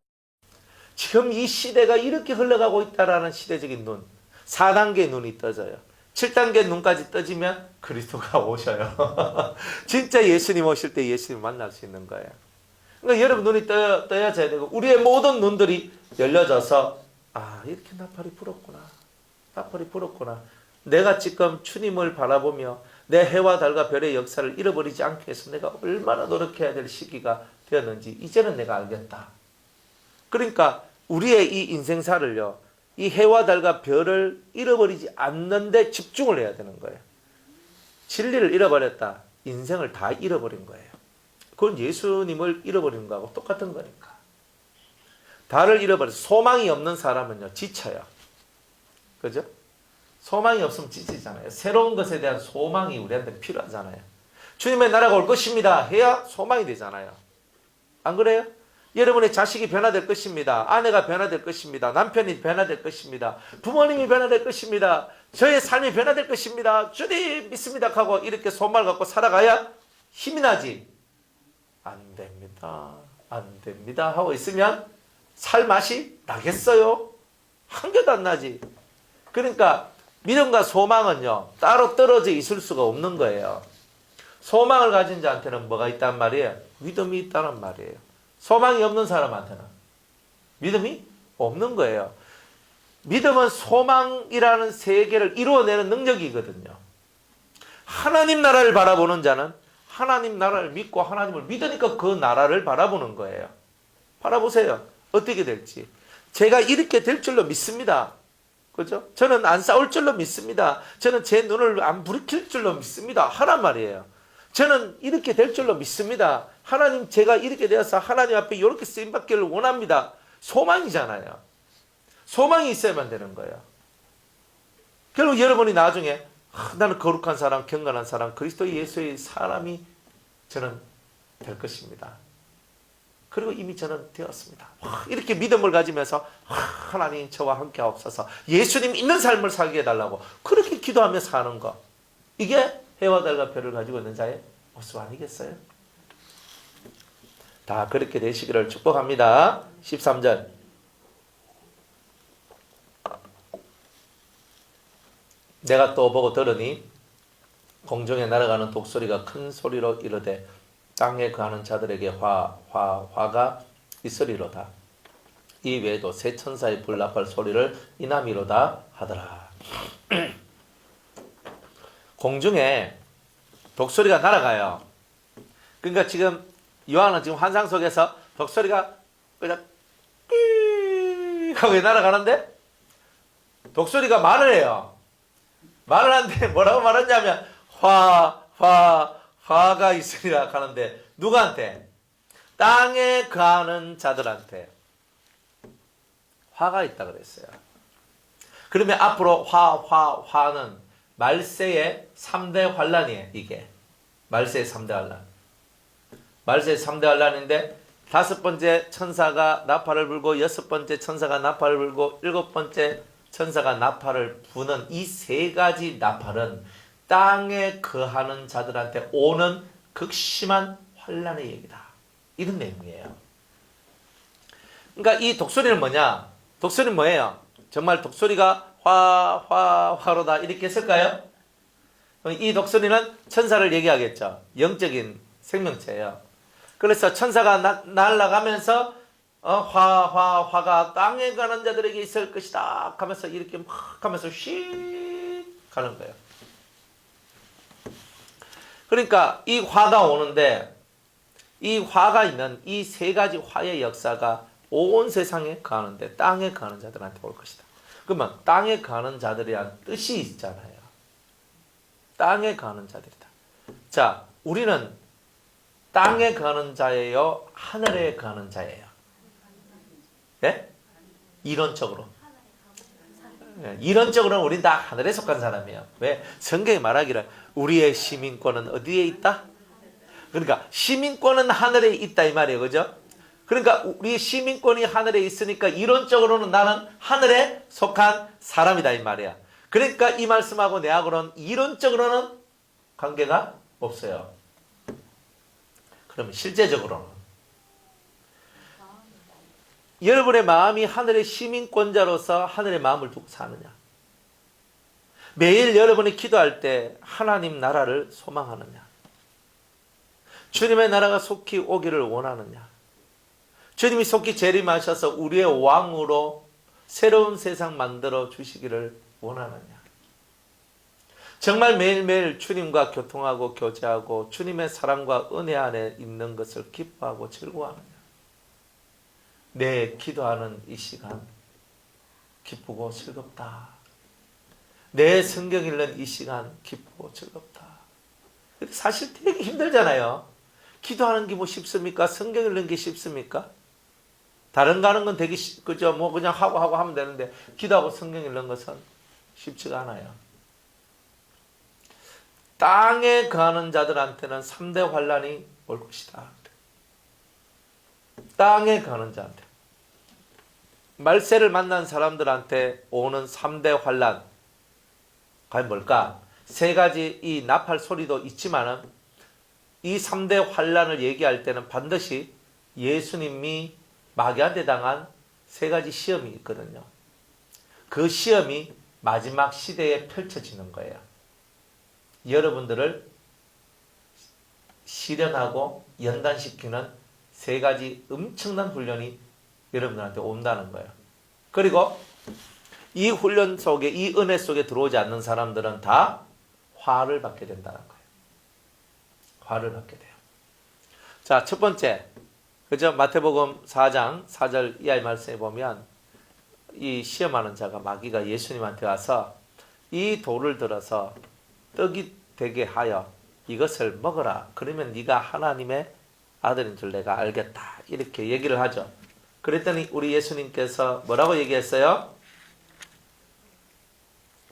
지금 이 시대가 이렇게 흘러가고 있다라는 시대적인 눈. 4단계 눈이 떠져요. 7단계 눈까지 떠지면 그리스도가 오셔요. 진짜 예수님 오실 때 예수님 만날 수 있는 거예요. 그러니까 여러분 눈이 떠야져야 되고 우리의 모든 눈들이 열려져서 아, 이렇게 나팔이 불었구나. 나팔이 불었구나. 내가 지금 주님을 바라보며 내 해와 달과 별의 역사를 잃어버리지 않기 위해서 내가 얼마나 노력해야 될 시기가 되었는지 이제는 내가 알겠다. 그러니까 우리의 이 인생사를요. 이 해와 달과 별을 잃어버리지 않는데 집중을 해야 되는 거예요. 진리를 잃어버렸다. 인생을 다 잃어버린 거예요. 그건 예수님을 잃어버리는 거하고 똑같은 거니까. 달을 잃어버려서 소망이 없는 사람은요. 지쳐요. 그죠? 소망이 없으면 찢어지잖아요. 새로운 것에 대한 소망이 우리한테 필요하잖아요. 주님의 나라가 올 것입니다 해야 소망이 되잖아요. 안 그래요? 여러분의 자식이 변화될 것입니다. 아내가 변화될 것입니다. 남편이 변화될 것입니다. 부모님이 변화될 것입니다. 저의 삶이 변화될 것입니다. 주님 믿습니다 하고 이렇게 소망을 갖고 살아가야 힘이 나지. 안 됩니다. 안 됩니다 하고 있으면 살 맛이 나겠어요? 한 개도 안 나지. 그러니까 믿음과 소망은요, 따로 떨어져 있을 수가 없는 거예요. 소망을 가진 자한테는 뭐가 있단 말이에요? 믿음이 있다는 말이에요. 소망이 없는 사람한테는 믿음이 없는 거예요. 믿음은 소망이라는 세계를 이루어내는 능력이거든요. 하나님 나라를 바라보는 자는 하나님 나라를 믿고 하나님을 믿으니까 그 나라를 바라보는 거예요. 바라보세요. 어떻게 될지. 제가 이렇게 될 줄로 믿습니다. 그죠? 저는 안 싸울 줄로 믿습니다. 저는 제 눈을 안 부리킬 줄로 믿습니다. 하란 말이에요. 저는 이렇게 될 줄로 믿습니다. 하나님, 제가 이렇게 되어서 하나님 앞에 이렇게 쓰임받기를 원합니다. 소망이잖아요. 소망이 있어야만 되는 거예요. 결국 여러분이 나중에 나는 거룩한 사람, 경건한 사람, 그리스도 예수의 사람이 저는 될 것입니다. 그리고 이미 저는 되었습니다. 이렇게 믿음을 가지면서 하나님 저와 함께 하옵소서, 예수님 있는 삶을 살게 해달라고 그렇게 기도하며 사는 것, 이게 해와 달과 별을 가지고 있는 자의 모습 아니겠어요? 다 그렇게 되시기를 축복합니다. 13절. 내가 또 보고 들으니 공중에 날아가는 독소리가 큰 소리로 이르되 땅에 거하는 자들에게 화가 있으리로다. 이 외에도 세 천사의 불나팔 소리를 이남이로다 하더라. 공중에 독소리가 날아가요. 그러니까 지금 요한은 지금 환상 속에서 독소리가 그냥 삐 하고 날아가는데 독소리가 말을 해요. 말을 하는데 뭐라고 말했냐면 화가 있으리라 하는데 누구한테? 땅에 거하는 자들한테 화가 있다 그랬어요. 그러면 앞으로 화는 말세의 3대 환란이에요. 이게 말세의 3대 환란. 말세의 3대 환란인데 5번째 천사가 나팔을 불고 6번째 천사가 나팔을 불고 7번째 천사가 나팔을 부는 이 세 가지 나팔은 땅에 거하는 자들한테 오는 극심한 환란의 얘기다. 이런 내용이에요. 그러니까 이 독소리는 뭐냐? 독소리는 뭐예요? 정말 독소리가 화로다 이렇게 했을까요? 이 독소리는 천사를 얘기하겠죠. 영적인 생명체예요. 그래서 천사가 날아가면서 화가 땅에 가는 자들에게 있을 것이다 하면서 이렇게 막 하면서 휙 가는 거예요. 그러니까 이 화가 오는데 이 화가 있는 이 세 가지 화의 역사가 온 세상에 가는데 땅에 가는 자들한테 올 것이다. 그러면 땅에 가는 자들이란 뜻이 있잖아요. 땅에 가는 자들이다. 자, 우리는 땅에 가는 자예요? 하늘에 가는 자예요? 예? 이론적으로. 이론적으로는 우린 다 하늘에 속한 사람이에요. 왜? 성경이 말하기를 우리의 시민권은 어디에 있다? 그러니까 시민권은 하늘에 있다 이 말이에요. 그죠? 그러니까 우리 시민권이 하늘에 있으니까 이론적으로는 나는 하늘에 속한 사람이다 이 말이야. 그러니까 이 말씀하고 내하고는 이론적으로는 관계가 없어요. 그러면 실제적으로는 여러분의 마음이 하늘의 시민권자로서 하늘의 마음을 두고 사느냐? 매일 여러분이 기도할 때 하나님 나라를 소망하느냐? 주님의 나라가 속히 오기를 원하느냐? 주님이 속히 재림하셔서 우리의 왕으로 새로운 세상 만들어 주시기를 원하느냐? 정말 매일매일 주님과 교통하고 교제하고 주님의 사랑과 은혜 안에 있는 것을 기뻐하고 즐거워하느냐? 내 기도하는 이 시간 기쁘고 즐겁다. 내 성경 읽는 이 시간 기쁘고 즐겁다. 근데 사실 되게 힘들잖아요. 기도하는 게 뭐 쉽습니까? 성경 읽는 게 쉽습니까? 다른 거 하는 건 되게 그죠? 뭐 그냥 하고 하면 되는데 기도하고 성경 읽는 것은 쉽지가 않아요. 땅에 거하는 자들한테는 3대 환란이 올 것이다. 땅에 거하는 자한테. 말세를 만난 사람들한테 오는 3대 환란. 과연 뭘까? 세 가지 이 나팔 소리도 있지만은 이 3대 환란을 얘기할 때는 반드시 예수님이 마귀한테 당한 세 가지 시험이 있거든요. 그 시험이 마지막 시대에 펼쳐지는 거예요. 여러분들을 실현하고 연단시키는 세 가지 엄청난 훈련이 여러분들한테 온다는 거예요. 그리고 이 훈련 속에, 이 은혜 속에 들어오지 않는 사람들은 다 화를 받게 된다는 거예요. 화를 받게 돼요. 자, 첫 번째. 그죠? 마태복음 4장 4절 이하의 말씀에 보면 이 시험하는 자가 마귀가 예수님한테 와서 이 돌을 들어서 떡이 되게 하여 이것을 먹어라. 그러면 네가 하나님의 아들인 줄 내가 알겠다. 이렇게 얘기를 하죠. 그랬더니 우리 예수님께서 뭐라고 얘기했어요?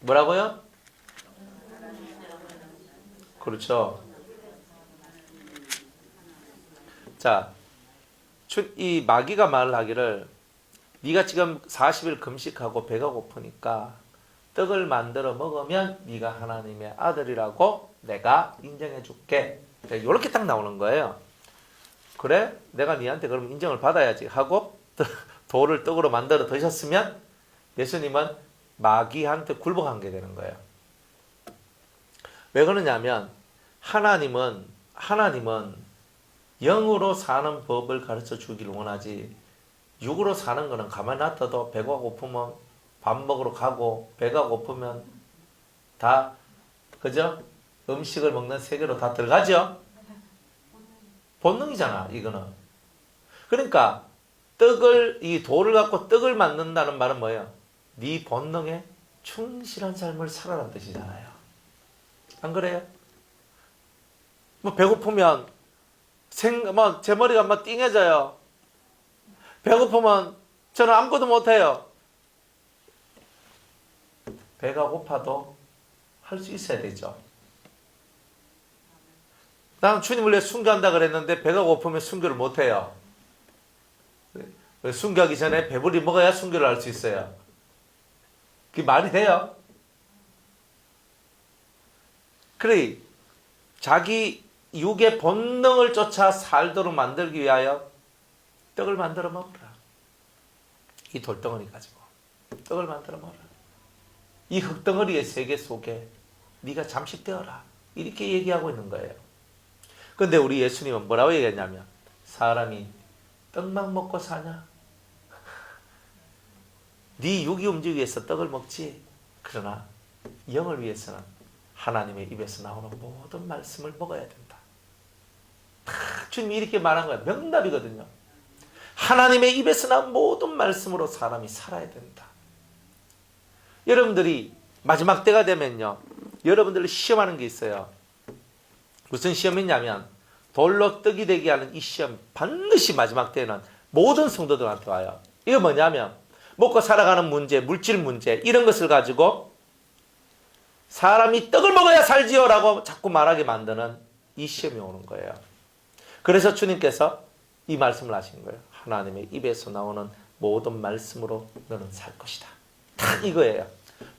뭐라고요? 그렇죠. 자, 이 마귀가 말하기를 네가 지금 40일 금식하고 배가 고프니까 떡을 만들어 먹으면 네가 하나님의 아들이라고 내가 인정해 줄게. 이렇게 딱 나오는 거예요. 그래? 내가 네한테 그럼 인정을 받아야지 하고 돌을 떡으로 만들어 드셨으면 예수님은 마귀한테 굴복한 게 되는 거예요. 왜 그러냐면 하나님은 영으로 사는 법을 가르쳐 주기를 원하지 육으로 사는 거는 가만히 놔둬도 배가 고프면 밥 먹으러 가고 배가 고프면 다 그죠? 음식을 먹는 세계로 다 들어가죠? 본능이잖아 이거는. 그러니까 이 돌을 갖고 떡을 만든다는 말은 뭐예요? 네 본능에 충실한 삶을 살아라는 뜻이잖아요. 안 그래요? 뭐 배고프면 제 머리가 막 띵해져요. 배고프면 저는 아무것도 못해요. 배가 고파도 할 수 있어야 되죠. 나는 주님을 위해 순교한다 그랬는데 배가 고프면 순교를 못해요. 순교하기 전에 배불리 먹어야 순교를 할 수 있어요. 그게 말이 돼요? 그래, 자기 육의 본능을 쫓아 살도록 만들기 위하여 떡을 만들어 먹으라. 이 돌덩어리 가지고 떡을 만들어 먹으라. 이 흙덩어리의 세계 속에 네가 잠식되어라. 이렇게 얘기하고 있는 거예요. 그런데 우리 예수님은 뭐라고 얘기했냐면 사람이 떡만 먹고 사냐? 네 육이 움직이기 위해서 떡을 먹지. 그러나 영을 위해서는 하나님의 입에서 나오는 모든 말씀을 먹어야 된다. 주님이 이렇게 말한 거야. 명답이거든요. 하나님의 입에서 나온 모든 말씀으로 사람이 살아야 된다. 여러분들이 마지막 때가 되면요. 여러분들을 시험하는 게 있어요. 무슨 시험이냐면 돌로 떡이 되게 하는 이 시험 반드시 마지막 때에는 모든 성도들한테 와요. 이거 뭐냐면 먹고 살아가는 문제, 물질 문제 이런 것을 가지고 사람이 떡을 먹어야 살지요 라고 자꾸 말하게 만드는 이 시험이 오는 거예요. 그래서 주님께서 이 말씀을 하신 거예요. 하나님의 입에서 나오는 모든 말씀으로 너는 살 것이다. 딱 이거예요.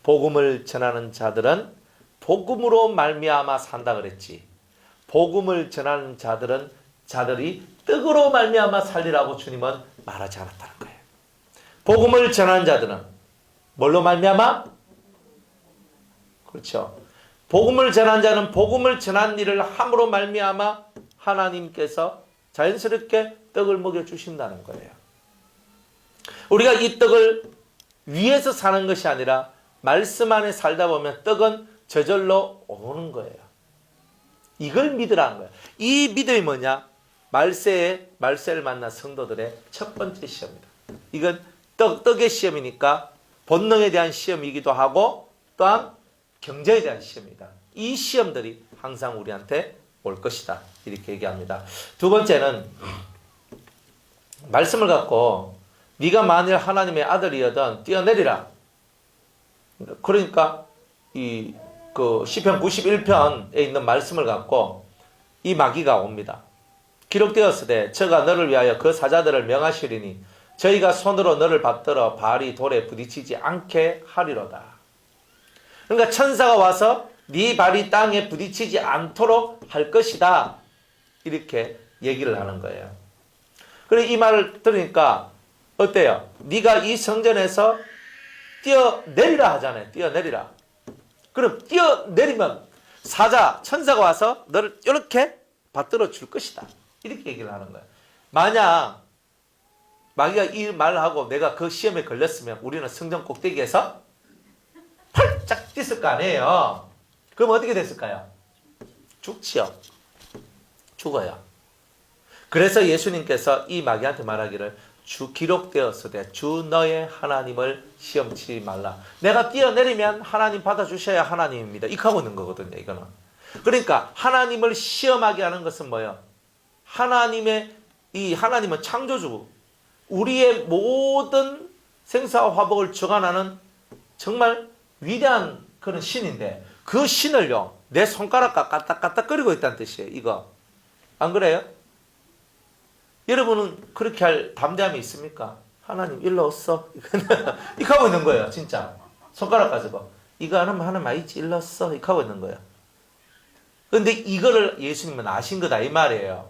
복음을 전하는 자들은 복음으로 말미암아 산다 그랬지. 복음을 전하는 자들이 떡으로 말미암아 살리라고 주님은 말하지 않았다는 거예요. 복음을 전하는 자들은 뭘로 말미암아? 그렇죠. 복음을 전한 자는 복음을 전한 일을 함으로 말미암아 하나님께서 자연스럽게 떡을 먹여주신다는 거예요. 우리가 이 떡을 위해서 사는 것이 아니라 말씀 안에 살다 보면 떡은 저절로 오는 거예요. 이걸 믿으라는 거예요. 이 믿음이 뭐냐? 말세를 만난 성도들의 첫 번째 시험이다. 이건 떡의 시험이니까 본능에 대한 시험이기도 하고 또한 경제에 대한 시험이다. 이 시험들이 항상 우리한테 올 것이다. 이렇게 얘기합니다. 두 번째는 말씀을 갖고 네가 만일 하나님의 아들이여든 뛰어내리라. 그러니까 그 시편 91편에 있는 말씀을 갖고 이 마귀가 옵니다. 기록되었으되 저가 너를 위하여 그 사자들을 명하시리니 저희가 손으로 너를 받들어 발이 돌에 부딪히지 않게 하리로다. 그러니까 천사가 와서 네 발이 땅에 부딪히지 않도록 할 것이다. 이렇게 얘기를 하는 거예요. 그래 이 말을 들으니까 어때요? 네가 이 성전에서 뛰어내리라 하잖아요. 뛰어내리라. 그럼 뛰어내리면 천사가 와서 너를 이렇게 받들어 줄 것이다. 이렇게 얘기를 하는 거예요. 만약 마귀가 이 말을 하고 내가 그 시험에 걸렸으면 우리는 성전 꼭대기에서 팔짝 뛰었을 거 아니에요. 그럼 어떻게 됐을까요? 죽지요. 죽어요. 그래서 예수님께서 이 마귀한테 말하기를 기록되었으되 주 너의 하나님을 시험치 말라. 내가 뛰어내리면 하나님 받아주셔야 하나님입니다. 이렇게 하고 있는 거거든요. 이거는. 그러니까 하나님을 시험하게 하는 것은 뭐예요? 하나님은 창조주고 우리의 모든 생사와 화복을 주관하는 정말 위대한 그런 신인데 그 신을요 내 손가락과 까딱까딱거리고 있다는 뜻이에요. 이거 안 그래요? 여러분은 그렇게 할 담대함이 있습니까? 하나님 일로 왔어. 이렇게 하고 있는 거예요. 진짜 손가락 가지고 이거 하나님 아이지 일로 왔어. 이렇게 하고 있는 거예요. 그런데 이거를 예수님은 아신 거다 이 말이에요.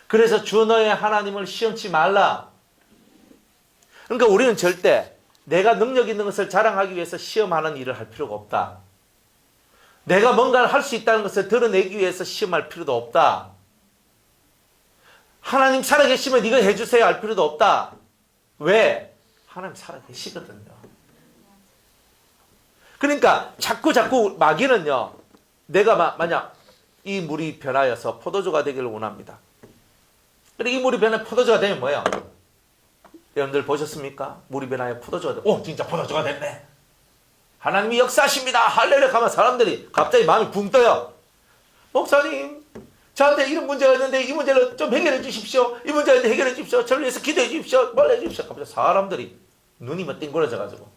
그래서 주 너의 하나님을 시험치 말라. 그러니까 우리는 절대 내가 능력 있는 것을 자랑하기 위해서 시험하는 일을 할 필요가 없다. 내가 뭔가를 할 수 있다는 것을 드러내기 위해서 시험할 필요도 없다. 하나님 살아계시면 이거 해주세요 할 필요도 없다. 왜? 하나님 살아계시거든요. 그러니까 자꾸 마귀는요. 내가 만약 이 물이 변하여서 포도주가 되기를 원합니다. 그리고 이 물이 변해 포도주가 되면 뭐예요? 여러분들 보셨습니까? 물이 변하여 포도주가 돼. 오 진짜 포도주가 됐네. 하나님이 역사하십니다. 할렐루야 하면 사람들이 갑자기 마음이 붕 떠요. 목사님 저한테 이런 문제가 있는데 이 문제를 좀 해결해 주십시오. 이 문제가 있는데 해결해 주십시오. 저를 위해서 기도해 주십시오. 뭘 해 주십시오. 갑자기 사람들이 눈이 뭐 띵그러져 가지고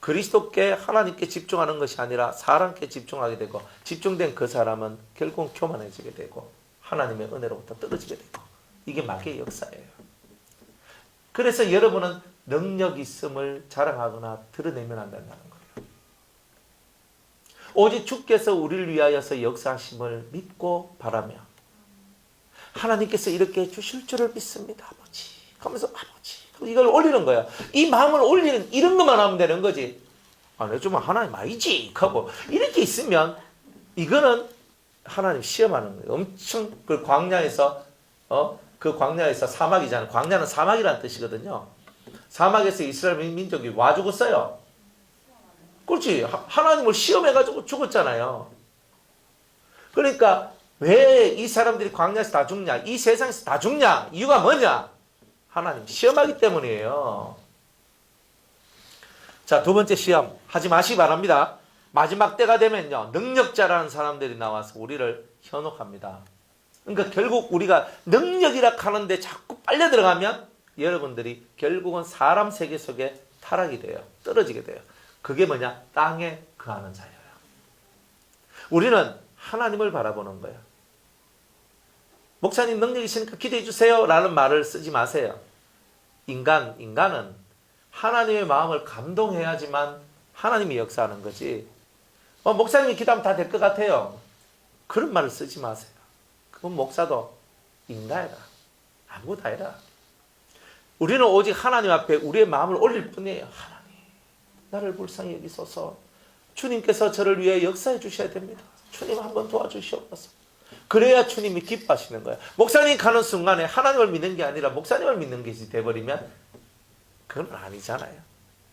그리스도께 하나님께 집중하는 것이 아니라 사람께 집중하게 되고 집중된 그 사람은 결국 교만해지게 되고 하나님의 은혜로부터 떨어지게 되고 이게 마귀의 역사예요. 그래서 여러분은 능력 있음을 자랑하거나 드러내면 안 된다는 거예요. 오직 주께서 우리를 위하여서 역사하심을 믿고 바라며 하나님께서 이렇게 해주실 줄을 믿습니다. 아버지 하면서 아버지 이걸 올리는 거야. 이 마음을 올리는 이런 것만 하면 되는 거지. 내 좀 하나님 아니지 하고 이렇게 있으면 이거는 하나님 시험하는 거예요. 엄청 그 광야에서 그 광야에서 사막이잖아요. 광야는 사막이라는 뜻이거든요. 사막에서 이스라엘 민족이 와 죽었어요. 그렇지. 하나님을 시험해가지고 죽었잖아요. 그러니까 왜 이 사람들이 광야에서 다 죽냐? 이 세상에서 다 죽냐? 이유가 뭐냐? 하나님 시험하기 때문이에요. 자, 두 번째 시험 하지 마시기 바랍니다. 마지막 때가 되면요. 능력자라는 사람들이 나와서 우리를 현혹합니다. 그러니까 결국 우리가 능력이라 하는데 자꾸 빨려 들어가면 여러분들이 결국은 사람 세계 속에 타락이 돼요. 떨어지게 돼요. 그게 뭐냐? 땅에 거하는 자예요. 우리는 하나님을 바라보는 거예요. 목사님 능력 있으니까 기도해 주세요 라는 말을 쓰지 마세요. 인간은 하나님의 마음을 감동해야지만 하나님이 역사하는 거지. 목사님이 기도하면 다 될 것 같아요. 그런 말을 쓰지 마세요. 그건 목사도 인간이다. 아무것도 아니라. 우리는 오직 하나님 앞에 우리의 마음을 올릴 뿐이에요. 하나님, 나를 불쌍히 여기소서. 주님께서 저를 위해 역사해 주셔야 됩니다. 주님 한번 도와주시옵소서. 그래야 주님이 기뻐하시는 거예요. 목사님 가는 순간에 하나님을 믿는 게 아니라 목사님을 믿는 것이 돼버리면 그건 아니잖아요.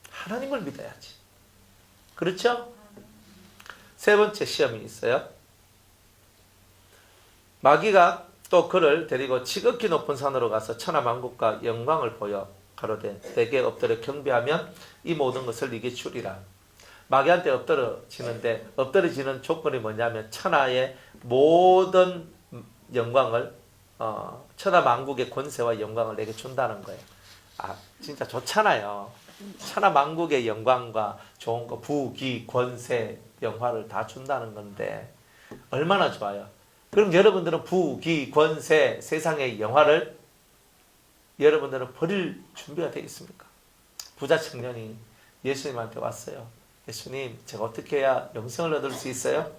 하나님을 믿어야지. 그렇죠? 세 번째 시험이 있어요. 마귀가 또 그를 데리고 지극히 높은 산으로 가서 천하만국과 영광을 보여 가로되 내게 엎드려 경배하면 이 모든 것을 네게 주리라. 마귀한테 엎드러지는데 엎드러지는 조건이 뭐냐면 천하의 모든 영광을 천하만국의 권세와 영광을 내게 준다는 거예요. 진짜 좋잖아요. 천하 만국의 영광과 좋은 거, 부귀, 권세, 영화를 다 준다는 건데 얼마나 좋아요. 그럼 여러분들은 부귀, 권세, 세상의 영화를 여러분들은 버릴 준비가 되어 있습니까? 부자 청년이 예수님한테 왔어요. 예수님, 제가 어떻게 해야 영생을 얻을 수 있어요?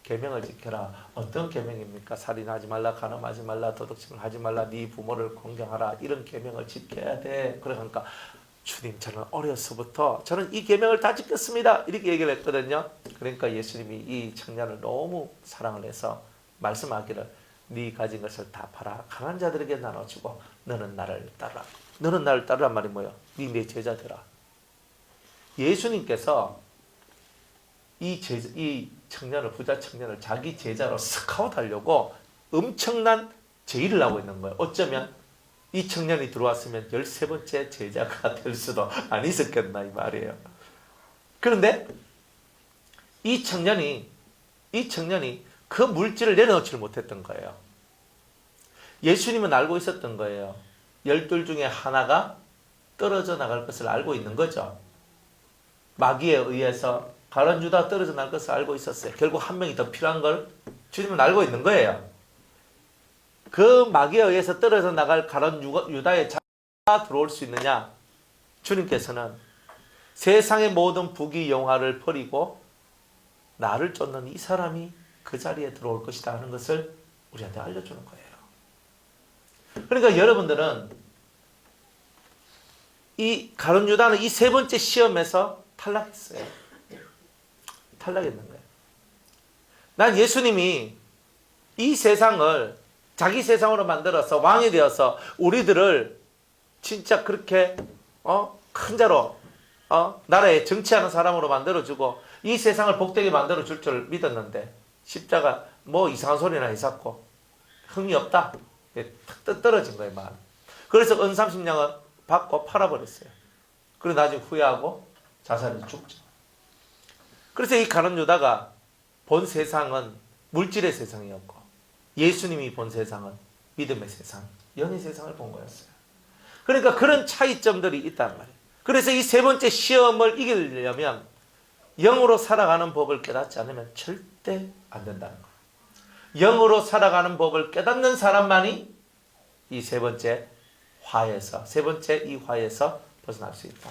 계명을 지켜라. 어떤 계명입니까? 살인하지 말라, 간음하지 말라, 도둑질을 하지 말라, 네 부모를 공경하라. 이런 계명을 지켜야 돼. 그러니까 주님, 저는 어려서부터 저는 이 계명을 다 지켰습니다. 이렇게 얘기를 했거든요. 그러니까 예수님이 이 청년을 너무 사랑을 해서 말씀하기를 네 가진 것을 다 팔아 강한 자들에게 나눠주고 너는 나를 따르라. 너는 나를 따르란 말이 뭐예요? 네 내 제자 되라. 예수님께서 이 청년을, 부자 청년을 자기 제자로 스카웃하려고 엄청난 제의를 하고 있는 거예요. 어쩌면 이 청년이 들어왔으면 13번째 제자가 될 수도 안 있었겠나 이 말이에요. 그런데 이 청년이 그 물질을 내려놓지를 못했던 거예요. 예수님은 알고 있었던 거예요. 12 중에 하나가 떨어져 나갈 것을 알고 있는 거죠. 마귀에 의해서 가룟 유다가 떨어져 나갈 것을 알고 있었어요. 결국 한 명이 더 필요한 걸 주님은 알고 있는 거예요. 그 마귀에 의해서 떨어져 나갈 가룟 유다의 자가 들어올 수 있느냐? 주님께서는 세상의 모든 부귀 영화를 버리고 나를 쫓는 이 사람이 그 자리에 들어올 것이다 하는 것을 우리한테 알려주는 거예요. 그러니까 여러분들은 이 가룟 유다는 이 세 번째 시험에서 탈락했어요. 탈락했는 거예요. 난 예수님이 이 세상을 자기 세상으로 만들어서 왕이 되어서 우리들을 진짜 그렇게 큰 자로 나라에 정치하는 사람으로 만들어주고 이 세상을 복되게 만들어줄 줄 믿었는데 십자가 뭐 이상한 소리나 해갖고 흥이 없다. 탁 떨어진 거예요. 마음. 그래서 은삼십냥을 받고 팔아버렸어요. 그리고 나중에 후회하고 자살해서 죽죠. 그래서 이 가룟 유다가 본 세상은 물질의 세상이었고 예수님이 본 세상은 믿음의 세상, 영의 세상을 본 거였어요. 그러니까 그런 차이점들이 있단 말이에요. 그래서 이 세 번째 시험을 이기려면 영으로 살아가는 법을 깨닫지 않으면 절대 안 된다는 거예요. 영으로 살아가는 법을 깨닫는 사람만이 이 세 번째 이 화에서 벗어날 수 있다.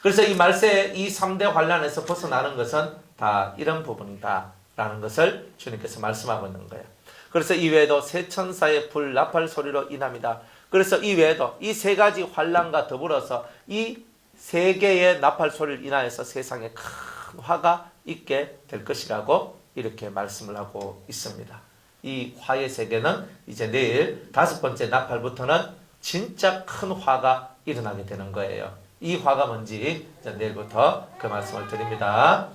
그래서 이 말세의 이 3대 환란에서 벗어나는 것은 다 이런 부분이다 라는 것을 주님께서 말씀하고 있는 거예요. 그래서 이 외에도 세 천사의 불 나팔 소리로 인합니다. 그래서 이 외에도 이 세 가지 환란과 더불어서 이 세 개의 나팔 소리를 인하여서 세상에 큰 화가 있게 될 것이라고 이렇게 말씀을 하고 있습니다. 이 화의 세계는 이제 내일 5번째 나팔부터는 진짜 큰 화가 일어나게 되는 거예요. 이 화가 뭔지 내일부터 그 말씀을 드립니다.